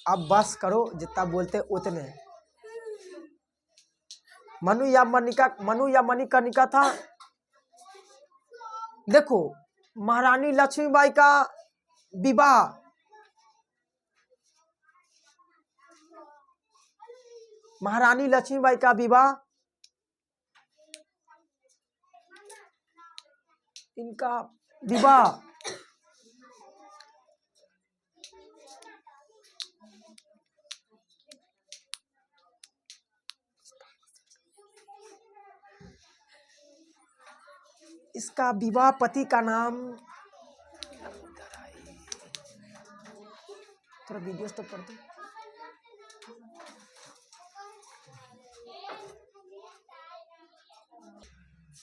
अब बस करो, जितना बोलते उतने। मनु या मणिकर्णिका था। देखो, महारानी लक्ष्मीबाई का विवाह इनका विवाह इसका विवाह पति का नाम, थोड़ा वीडियो तो पढ़ दो।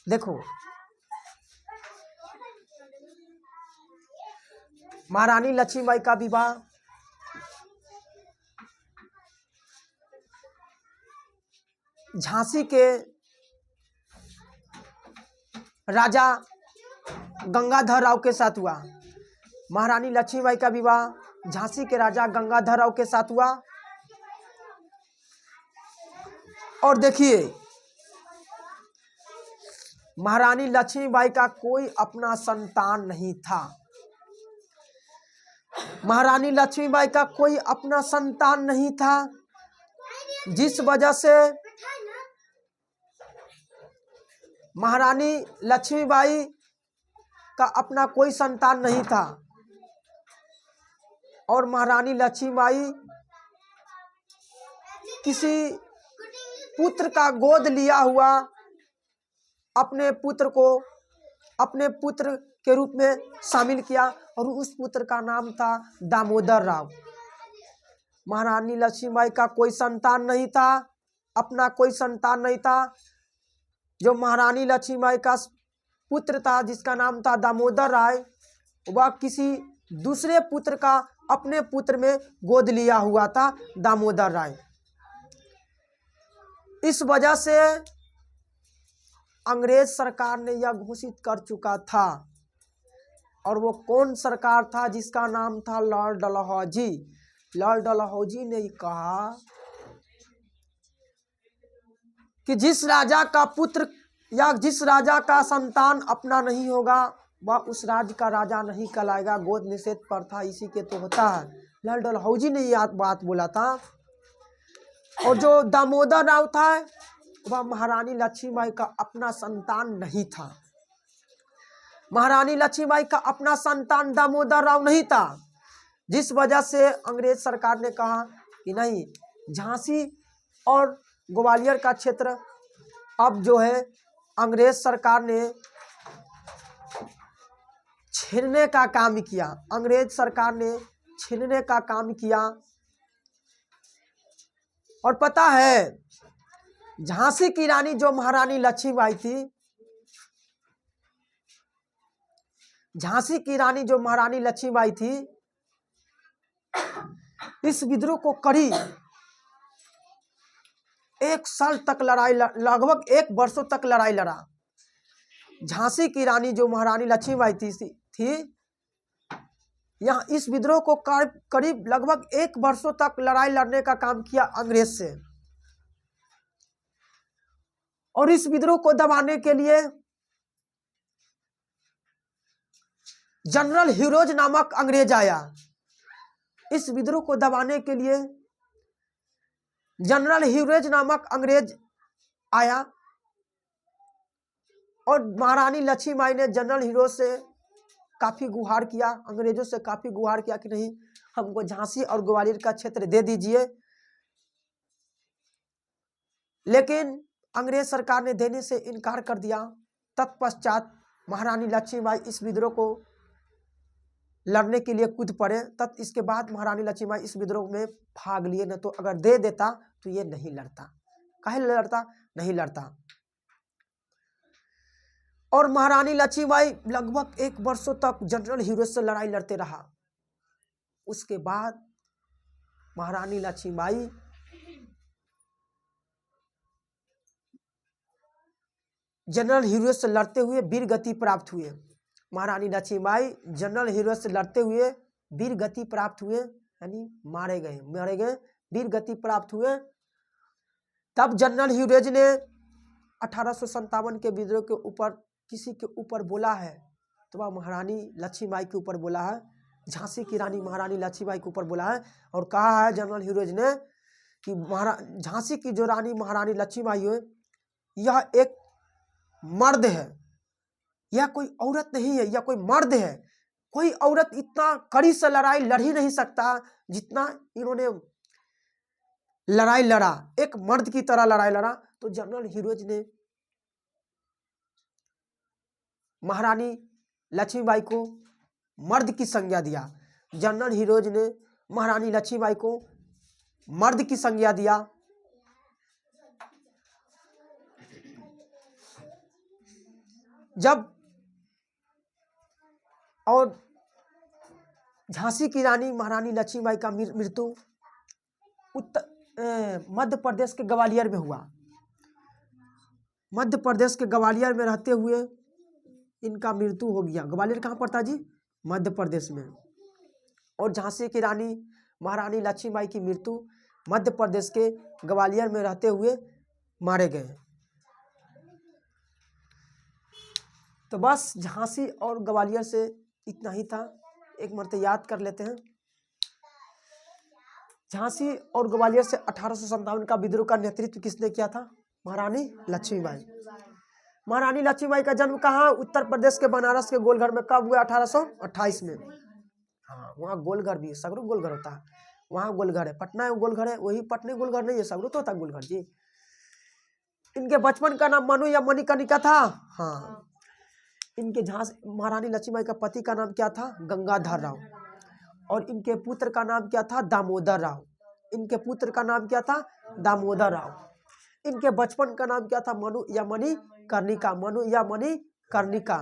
देखो, महारानी लक्ष्मीबाई का विवाह झांसी के राजा गंगाधर राव के साथ हुआ। महारानी लक्ष्मीबाई का विवाह झांसी के राजा गंगाधर राव के साथ हुआ। और देखिए, महारानी लक्ष्मीबाई का कोई अपना संतान नहीं था। महारानी लक्ष्मीबाई का कोई अपना संतान नहीं था, जिस वजह से महारानी लक्ष्मीबाई का अपना कोई संतान नहीं था और महारानी लक्ष्मीबाई किसी पुत्र का गोद लिया हुआ अपने पुत्र को अपने पुत्र के रूप में शामिल किया और उस पुत्र का नाम था दामोदर राव। महारानी लक्ष्मीबाई का कोई संतान नहीं था, अपना कोई संतान नहीं था। जो महारानी लक्ष्मीबाई का पुत्र था जिसका नाम था दामोदर राय, वह किसी दूसरे पुत्र का अपने पुत्र में गोद लिया हुआ था, दामोदर राय। इस वजह से अंग्रेज सरकार ने यह घोषित कर चुका था, और वो कौन सरकार था जिसका नाम था लॉर्ड डलहौजी। लॉर्ड डलहौजी ने कहा कि जिस राजा का पुत्र या जिस राजा का संतान अपना नहीं होगा वह उस राज्य का राजा नहीं कहलाएगा। गोद निषेध प्रथा इसी के तो होता है। लॉर्ड डलहौजी ने यह बात बोला था। और जो दामोदर राव था वह महारानी लक्ष्मीबाई का अपना संतान नहीं था। महारानी लक्ष्मीबाई का अपना संतान दामोदर राव नहीं था, जिस वजह से अंग्रेज सरकार ने कहा कि नहीं, झांसी और ग्वालियर का क्षेत्र अब जो है अंग्रेज सरकार ने छीनने का काम किया। अंग्रेज सरकार ने छीनने का काम किया। और पता है, झांसी की रानी जो महारानी लक्ष्मीबाई थी, झांसी की रानी जो महारानी लक्ष्मीबाई थी, इस विद्रोह को करीब 1 साल तक लड़ाई, लगभग 1 वर्षों तक लड़ाई लड़ा। झांसी की रानी जो महारानी लक्ष्मीबाई थी यहाँ इस विद्रोह को करीब लगभग 1 वर्षों तक लड़ाई लड़ने का काम किया अंग्रेज से। और इस विद्रोह को दबाने के लिए जनरल हीरोज नामक अंग्रेज आया। इस विद्रोह को दबाने के लिए जनरल हीरोज नामक अंग्रेज आया और महारानी लक्ष्मीबाई ने जनरल हीरोज से काफी गुहार किया, अंग्रेजों से काफी गुहार किया कि नहीं, हमको झांसी और ग्वालियर का क्षेत्र दे दीजिए। लेकिन अंग्रेज सरकार ने देने से इनकार कर दिया। तत्पश्चात महारानी लक्ष्मीबाई इस विद्रोह को लड़ने के लिए कूद पड़े। इसके बाद महारानी लक्ष्मीबाई इस विद्रोह में भाग लिए, न तो अगर दे देता तो ये नहीं लड़ता। काहे लड़ता? नहीं लड़ता। और महारानी लक्ष्मीबाई लगभग 1 वर्षों तक जनरल ह्यूरोज से लड़ाई लड़ते रहा। उसके बाद महारानी लक्ष्मीबाई जनरल ह्यूरोज से लड़ते हुए वीर गति प्राप्त हुए। महारानी लक्ष्मीबाई जनरल ह्यूरोज से लड़ते हुए वीर गति प्राप्त हुए, यानी मारे गए, वीर गति प्राप्त हुए। तब जनरल ह्यूरोज ने 1857 के विद्रोह के ऊपर किसी के ऊपर बोला है, तो वह महारानी लक्ष्मीबाई के ऊपर बोला है, झांसी की रानी महारानी लक्ष्मीबाई के ऊपर बोला है और कहा है जनरल ह्यूरोज ने कि झांसी की जो रानी महारानी लक्ष्मीबाई है यह एक मर्द है, यह कोई औरत नहीं है, यह कोई मर्द है। कोई औरत इतना कड़ी से लड़ाई लड़ ही नहीं सकता जितना इन्होंने लड़ाई लड़ा, एक मर्द की तरह लड़ाई लड़ा। तो जनरल ह्यूरोज ने महारानी लक्ष्मीबाई को मर्द की संज्ञा दिया। जनरल ह्यूरोज ने महारानी लक्ष्मीबाई को मर्द की संज्ञा दिया। जब और झांसी की रानी महारानी लक्ष्मीबाई का मृत्यु मध्य प्रदेश के ग्वालियर में हुआ। मध्य प्रदेश के ग्वालियर में रहते हुए इनका मृत्यु हो गया। ग्वालियर कहाँ पड़ता जी? मध्य प्रदेश में। और झांसी की रानी महारानी लक्ष्मीबाई की मृत्यु मध्य प्रदेश के ग्वालियर में रहते हुए मारे गए। तो बस झांसी और ग्वालियर से इतना ही था, एक मरते याद कर लेते हैं। झांसी और ग्वालियर से 1857 का विद्रोह का नेतृत्व किसने किया था? महारानी लक्ष्मीबाई। महारानी लक्ष्मीबाई का जन्म कहाँ? उत्तर प्रदेश के बनारस के गोलघर में। कब हुआ? 1828 में। हाँ, वहाँ गोलघर भी, सगरू गोलघर होता है, वहाँ गोलघर है। पटना में गोलघर है, वही पटने गोलघर नहीं है, सगरू तो होता है गोलघर जी। इनके बचपन का नाम मनु या मणिकर्णिका था। हाँ, इनके महारानी लक्ष्मीबाई का पति का नाम क्या था? गंगाधर राव। और इनके पुत्र का नाम क्या था? दामोदर राव। इनके पुत्र का नाम क्या था? दामोदर राव। इनके बचपन का नाम क्या था? मनु या मणिकर्णिका, मनु या मणिकर्णिका।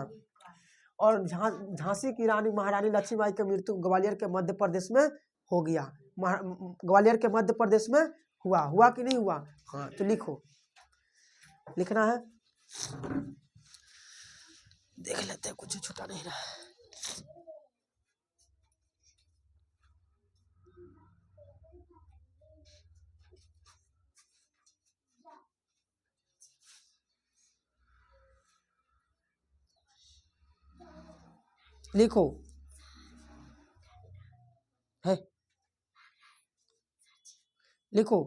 और झांसी की रानी महारानी लक्ष्मीबाई की मृत्यु ग्वालियर के मध्य प्रदेश में हो गया। ग्वालियर के मध्य प्रदेश में हुआ कि नहीं हुआ? हाँ, तो लिखो, लिखना है, देख लेते हैं, कुछ छूटा नहीं रहा। लिखो है, लिखो,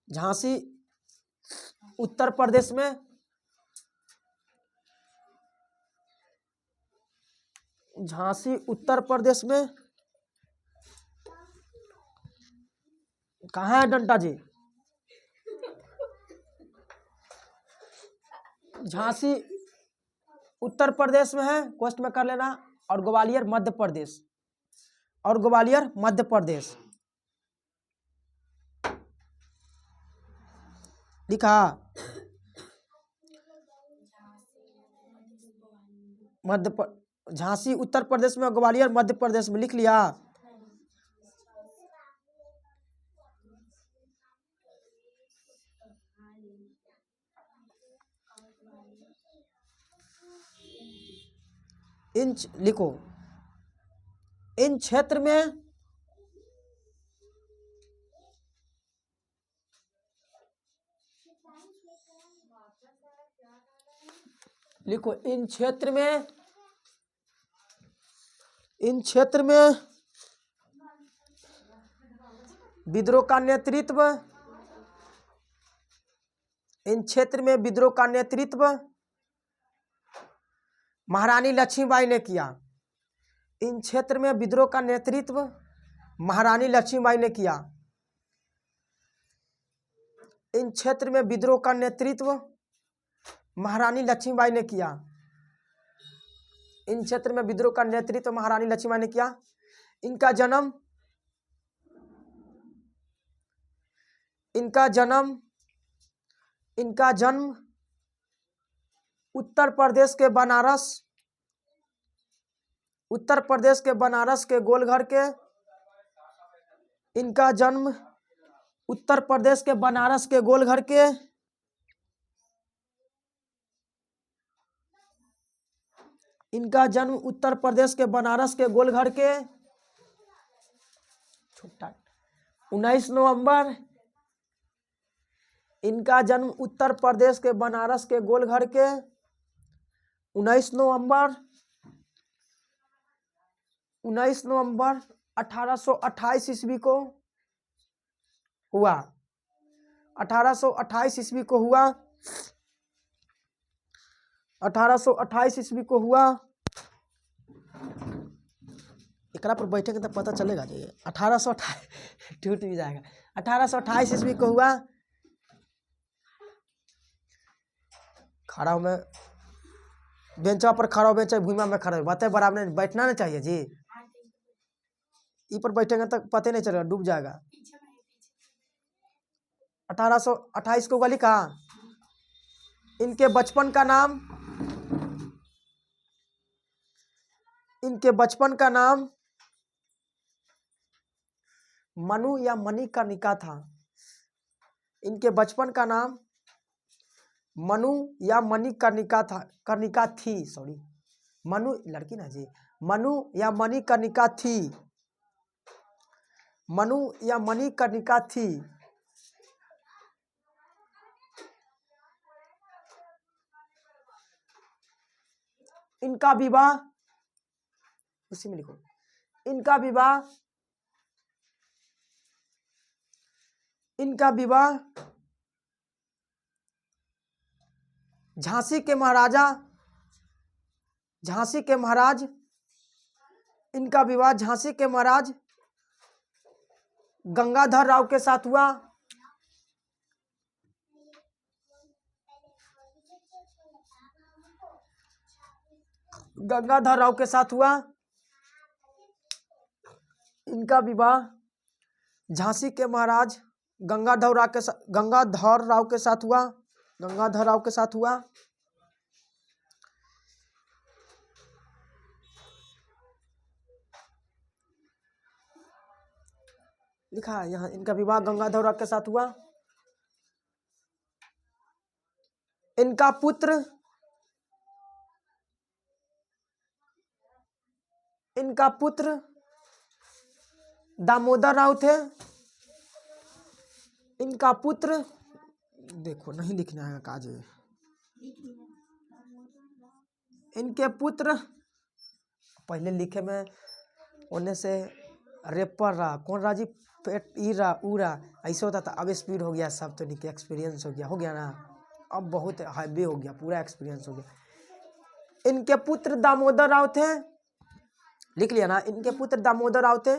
झांसी उत्तर प्रदेश में, झांसी उत्तर प्रदेश में कहाँ है डंटा जी? झांसी उत्तर प्रदेश में है, क्वेश्चन में कर लेना। और ग्वालियर मध्य प्रदेश, और ग्वालियर मध्य प्रदेश लिखा। झांसी उत्तर प्रदेश में, ग्वालियर मध्य प्रदेश में, लिख लिया। इंच लिखो, इन क्षेत्र में लिखो, इन क्षेत्र में विद्रोह का नेतृत्व, इन क्षेत्र में विद्रोह का नेतृत्व महारानी लक्ष्मीबाई ने किया। इन क्षेत्र में विद्रोह का नेतृत्व महारानी लक्ष्मीबाई ने किया। इन क्षेत्र में विद्रोह का नेतृत्व महारानी लक्ष्मीबाई ने किया। इन क्षेत्र में विद्रोह का नेतृत्व महारानी लक्ष्मीबाई ने किया। इनका जन्म 18 उत्तर प्रदेश के बनारस के गोलघर के, इनका जन्म उत्तर प्रदेश के बनारस के गोलघर के, इनका जन्म उत्तर प्रदेश के बनारस के गोलघर के 19 नवंबर, इनका जन्म उत्तर प्रदेश के बनारस के गोलघर के 19 नवंबर 1828 ईस्वी को हुआ। 1828 ईस्वी को हुआ। 1828 ईस्वी को हुआ। एकरा पर बैठेंगे तो पता चलेगा जी। 1828 टूट भी जाएगा। 1828 ईस्वी को हुआ। खड़ा हूँ मैं, बेंचा पर खड़ा हो, बेंचा भूमिया में खड़ा हो, बातें बराबर बैठना नहीं चाहिए जी। ई पर बैठेंगे तो पता नहीं चलेगा, डूब जाएगा। 1828 को वाली कहा। इनके बचपन का नाम मनु या मणिकर्णिका था। इनके बचपन का नाम मनु या मणिकर्णिका था, कर्णिका थी, सॉरी, मनु लड़की ना जी, मनु या मणिकर्णिका थी, मनु या मणिकर्णिका थी। इनका विवाह, उसी में लिखो, इनका विवाह झांसी के महाराज, इनका विवाह झांसी के महाराज गंगाधर राव के साथ हुआ। गंगाधर राव के साथ हुआ। इनका विवाह झांसी के महाराज गंगाधर राव के साथ हुआ। गंगाधर राव के साथ हुआ। लिखा है यहाँ, इनका विवाह गंगाधर राव के साथ हुआ। इनका पुत्र दामोदर राव थे। इनका पुत्र, देखो नहीं लिखना है काज। इनके पुत्र, पहले लिखे में होने से रेपर रहा, कौन राजी पेट ई रहा ऊ रहा, ऐसे होता था। अब स्पीड हो गया सब, तो निके एक्सपीरियंस हो गया ना। अब बहुत हैवी हो गया, पूरा एक्सपीरियंस हो गया। इनके पुत्र दामोदर राव थे, लिख लिया ना। इनके पुत्र दामोदर राव थे,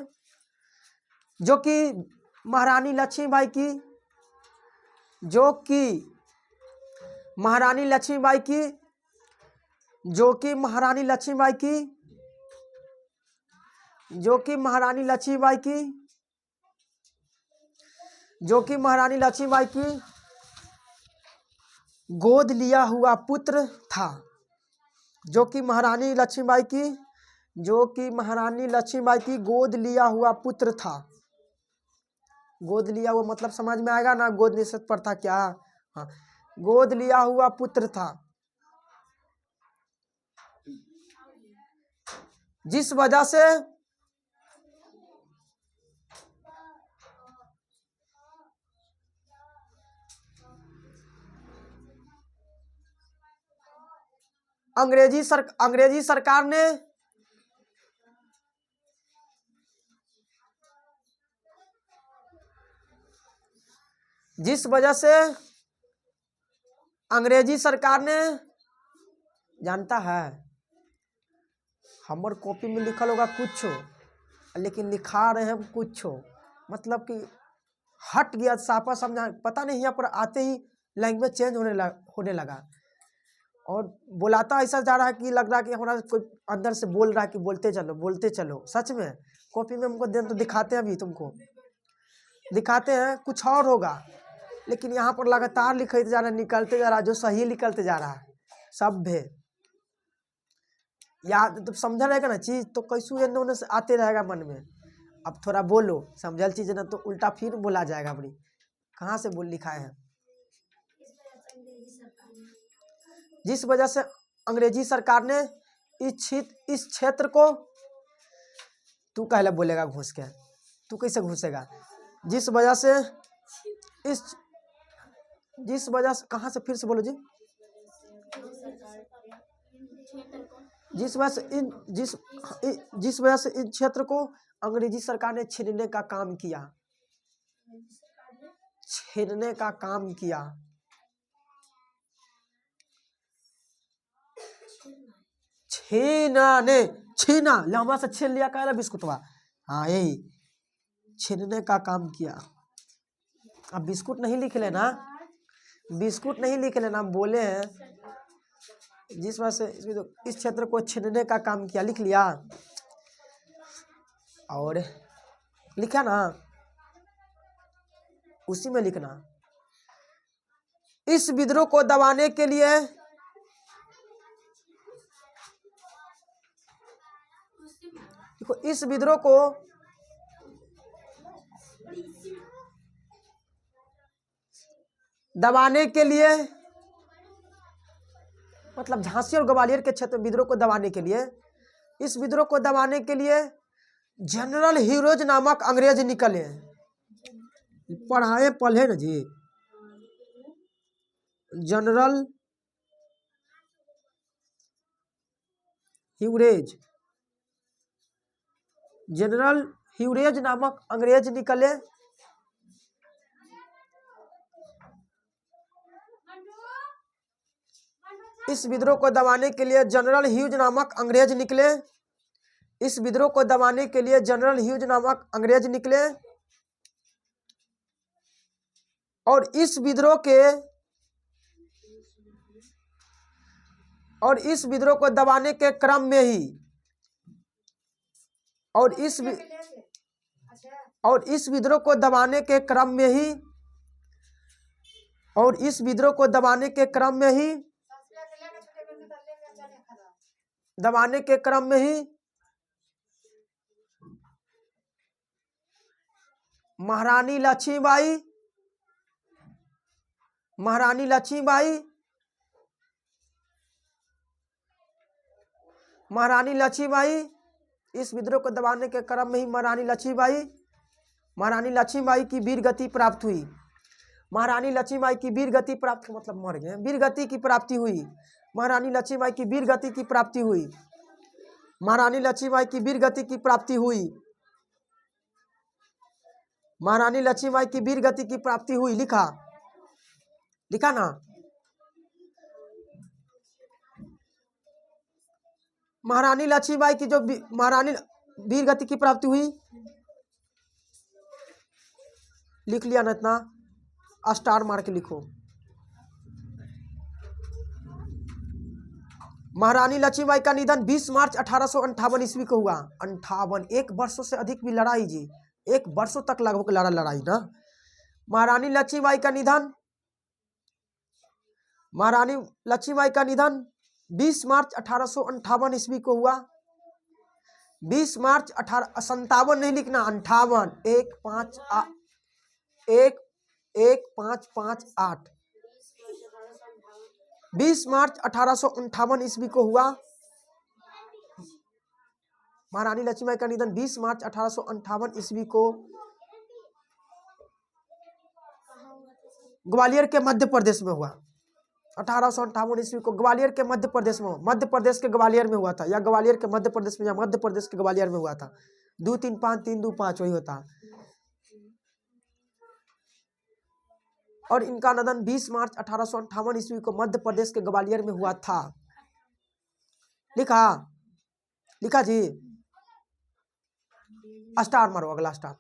जो कि महारानी लक्ष्मीबाई की, जो कि महारानी लक्ष्मीबाई की गोद लिया हुआ पुत्र था। जो कि महारानी लक्ष्मीबाई की गोद लिया हुआ पुत्र था। गोद लिया हुआ मतलब समझ में आएगा ना, गोद निषेध प्रथा क्या। हाँ, गोद लिया हुआ पुत्र था, जिस वजह से अंग्रेजी सरकार ने जानता है, हमारे कॉपी में लिखल होगा कुछ, लेकिन लिखा रहे हैं कुछ, मतलब कि हट गया साफा, समझा पता नहीं। यहाँ पर आते ही लैंग्वेज चेंज होने लगा और बुलाता ऐसा जा रहा है कि लग रहा है कि हमारा कोई अंदर से बोल रहा है कि बोलते चलो। सच में कॉपी में हमको तो दिखाते हैं, अभी तुमको दिखाते हैं कुछ और होगा, लेकिन यहाँ पर लगातार लिखते जा रहा है, निकलते जा रहा है, जो सही निकलते जा रहा है। सभ्य। याद तो समझा रहेगा ना चीज, तो कैसू एने ओने से आते रहेगा मन में। अब थोड़ा बोलो समझल चीज ना, तो उल्टा फिर बोला जाएगा अपनी। कहाँ से बोल लिखा है? जिस वजह से अंग्रेजी सरकार ने इस क्षेत्र को, तू कहला बोलेगा घुस के, तू कैसे घुसेगा? जिस वजह से कहाँ से, फिर से बोलो जी। जिस वजह से इन क्षेत्र को अंग्रेजी सरकार ने छीनने का काम किया। छीनने का काम किया। छीना लंबा से छीन लिया कहला बिस्कुटवा। हाँ यही छीनने का काम किया। अब बिस्कुट नहीं लिख लेना, बिस्कुट नहीं लिख लेना, बोले हैं जिस वजह से इस क्षेत्र को छीनने का काम किया, लिख लिया। और लिखा ना, उसी में लिखना। इस विद्रोह को दबाने के लिए देखो, इस विद्रोह को दबाने के लिए, मतलब झांसी और ग्वालियर के क्षेत्र में विद्रोह को दबाने के लिए, इस विद्रोह को दबाने के लिए जनरल ह्यूरोज नामक अंग्रेज निकले। पढ़ाए पढ़े ना जी। जनरल ह्यूरेज, जनरल ह्यूरेज नामक अंग्रेज निकले। इस विद्रोह को दबाने के लिए जनरल ह्यूज नामक अंग्रेज निकले। इस विद्रोह को दबाने के लिए जनरल ह्यूज नामक अंग्रेज निकले। और इस विद्रोह को दबाने के क्रम में ही और इस विद्रोह को दबाने के क्रम में ही महारानी लक्ष्मीबाई, इस विद्रोह को दबाने के क्रम में ही महारानी लक्ष्मीबाई की वीर गति प्राप्त हुई। महारानी लक्ष्मीबाई की वीर गति प्राप्त, मतलब मर गए, वीर गति की प्राप्ति हुई। महारानी लक्ष्मीबाई की वीर गति की प्राप्ति हुई। महारानी लक्ष्मीबाई की वीर गति की प्राप्ति हुई। महारानी लक्ष्मीबाई की वीर गति की प्राप्ति हुई। लिखा ना। महारानी लक्ष्मीबाई की जो महारानी वीर गति की प्राप्ति हुई, लिख लिया ना? इतना स्टार मार के लिखो। महारानी लक्ष्मीबाई का निधन 20 मार्च 1858 ईस्वी को हुआ। 58, 1 वर्षों से अधिक भी लड़ाई जी, 1 वर्षों तक लगभग लड़ाई ना। महारानी लक्ष्मीबाई का निधन 20 मार्च 1858 ईस्वी को हुआ। 20 मार्च 1857 नहीं लिखना, 58, 1558। 20 मार्च 1858 ईस्वी को हुआ। महारानी लक्ष्मीबाई का निधन 20 मार्च 1858 ईस्वी को ग्वालियर के मध्य प्रदेश में हुआ। 1858 ईस्वी को ग्वालियर के मध्य प्रदेश में, मध्य प्रदेश के ग्वालियर में हुआ था, या ग्वालियर के मध्य प्रदेश में, या मध्य प्रदेश के ग्वालियर में हुआ था। 2 3 5 3 2 5 वही होता। और इनका निधन 20 मार्च 1858 ईस्वी को मध्य प्रदेश के ग्वालियर में हुआ था। लिखा जी। स्टार मारो, अगला स्टार।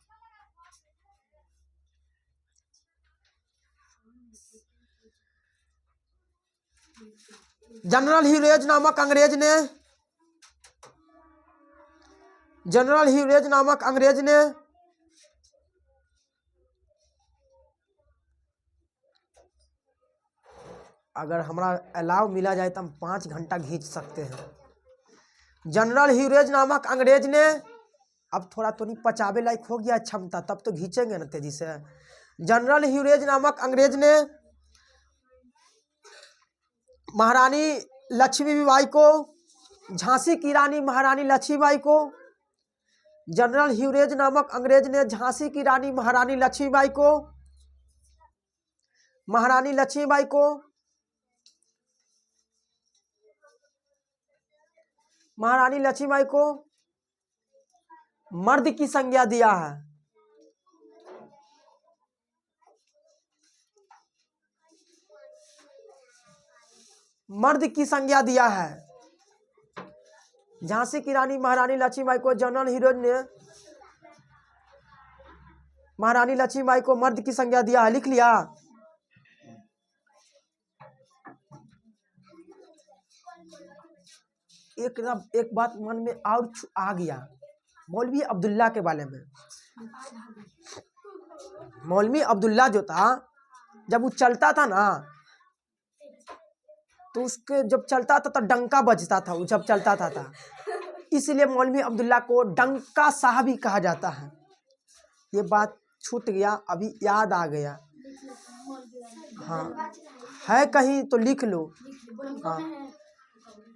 जनरल ह्यूरेज नामक अंग्रेज ने अगर हमारा अलाव मिला जाए तो हम 5 घंटा खींच सकते हैं। जनरल ह्यूरेज नामक अंग्रेज ने, अब थोड़ा तो नहीं पचावे लायक हो गया क्षमता, तब तो खींचेंगे ना तेजी से। जनरल ह्यूरेज नामक अंग्रेज ने महारानी लक्ष्मीबाई को, झांसी की रानी महारानी लक्ष्मीबाई को, जनरल ह्यूरेज नामक अंग्रेज ने झांसी की रानी महारानी लक्ष्मीबाई को, महारानी लक्ष्मीबाई को, महारानी लक्ष्मीबाई को मर्द की संज्ञा दिया है। मर्द की संज्ञा दिया है। झांसी की रानी महारानी लक्ष्मीबाई को जनरल ह्यूरेज ने महारानी लक्ष्मीबाई को मर्द की संज्ञा दिया है। लिख लिया। एक बात मन में और आ गया, मौलवी अब्दुल्ला के बारे में। मौलवी अब्दुल्ला जो था, जब वो चलता था ना, तो उसके जब चलता था तो डंका बजता था, वो जब चलता था इसलिए मौलवी अब्दुल्ला को डंका साहब ही कहा जाता है। ये बात छूट गया, अभी याद आ गया। हाँ है कहीं तो लिख लो। हाँ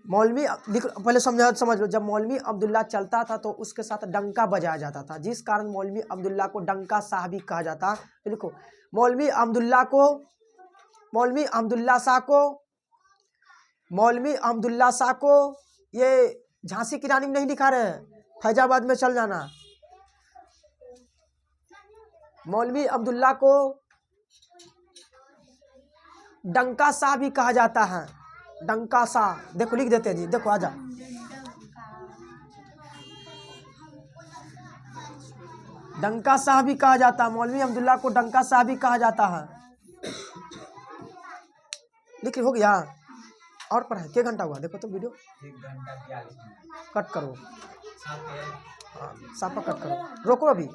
मौलवी पहले समझ लो। जब मौलवी अब्दुल्ला चलता था तो उसके साथ डंका बजाया जाता था, जिस कारण मौलवी अब्दुल्ला को डंका साहबी कहा जाता। तो लिखो मौलवी अब्दुल्ला शाह को ये झांसी की रानी में नहीं लिखा रहे, फैजाबाद में चल जाना। मौलवी अब्दुल्ला को डंका शाह भी कहा जाता है। डंका शाह, देखो लिख देते हैं जी, देखो आजा। डंका शाह भी कहा जाता है, मौलवी अब्दुल्ला को डंका शाह भी कहा जाता है। लिख हो गया। और पढ़ाई क्या घंटा हुआ देखो तो वीडियो
1 घंटा 42 मिनट।
कट करो। हाँ सापा कट करो, रोको अभी।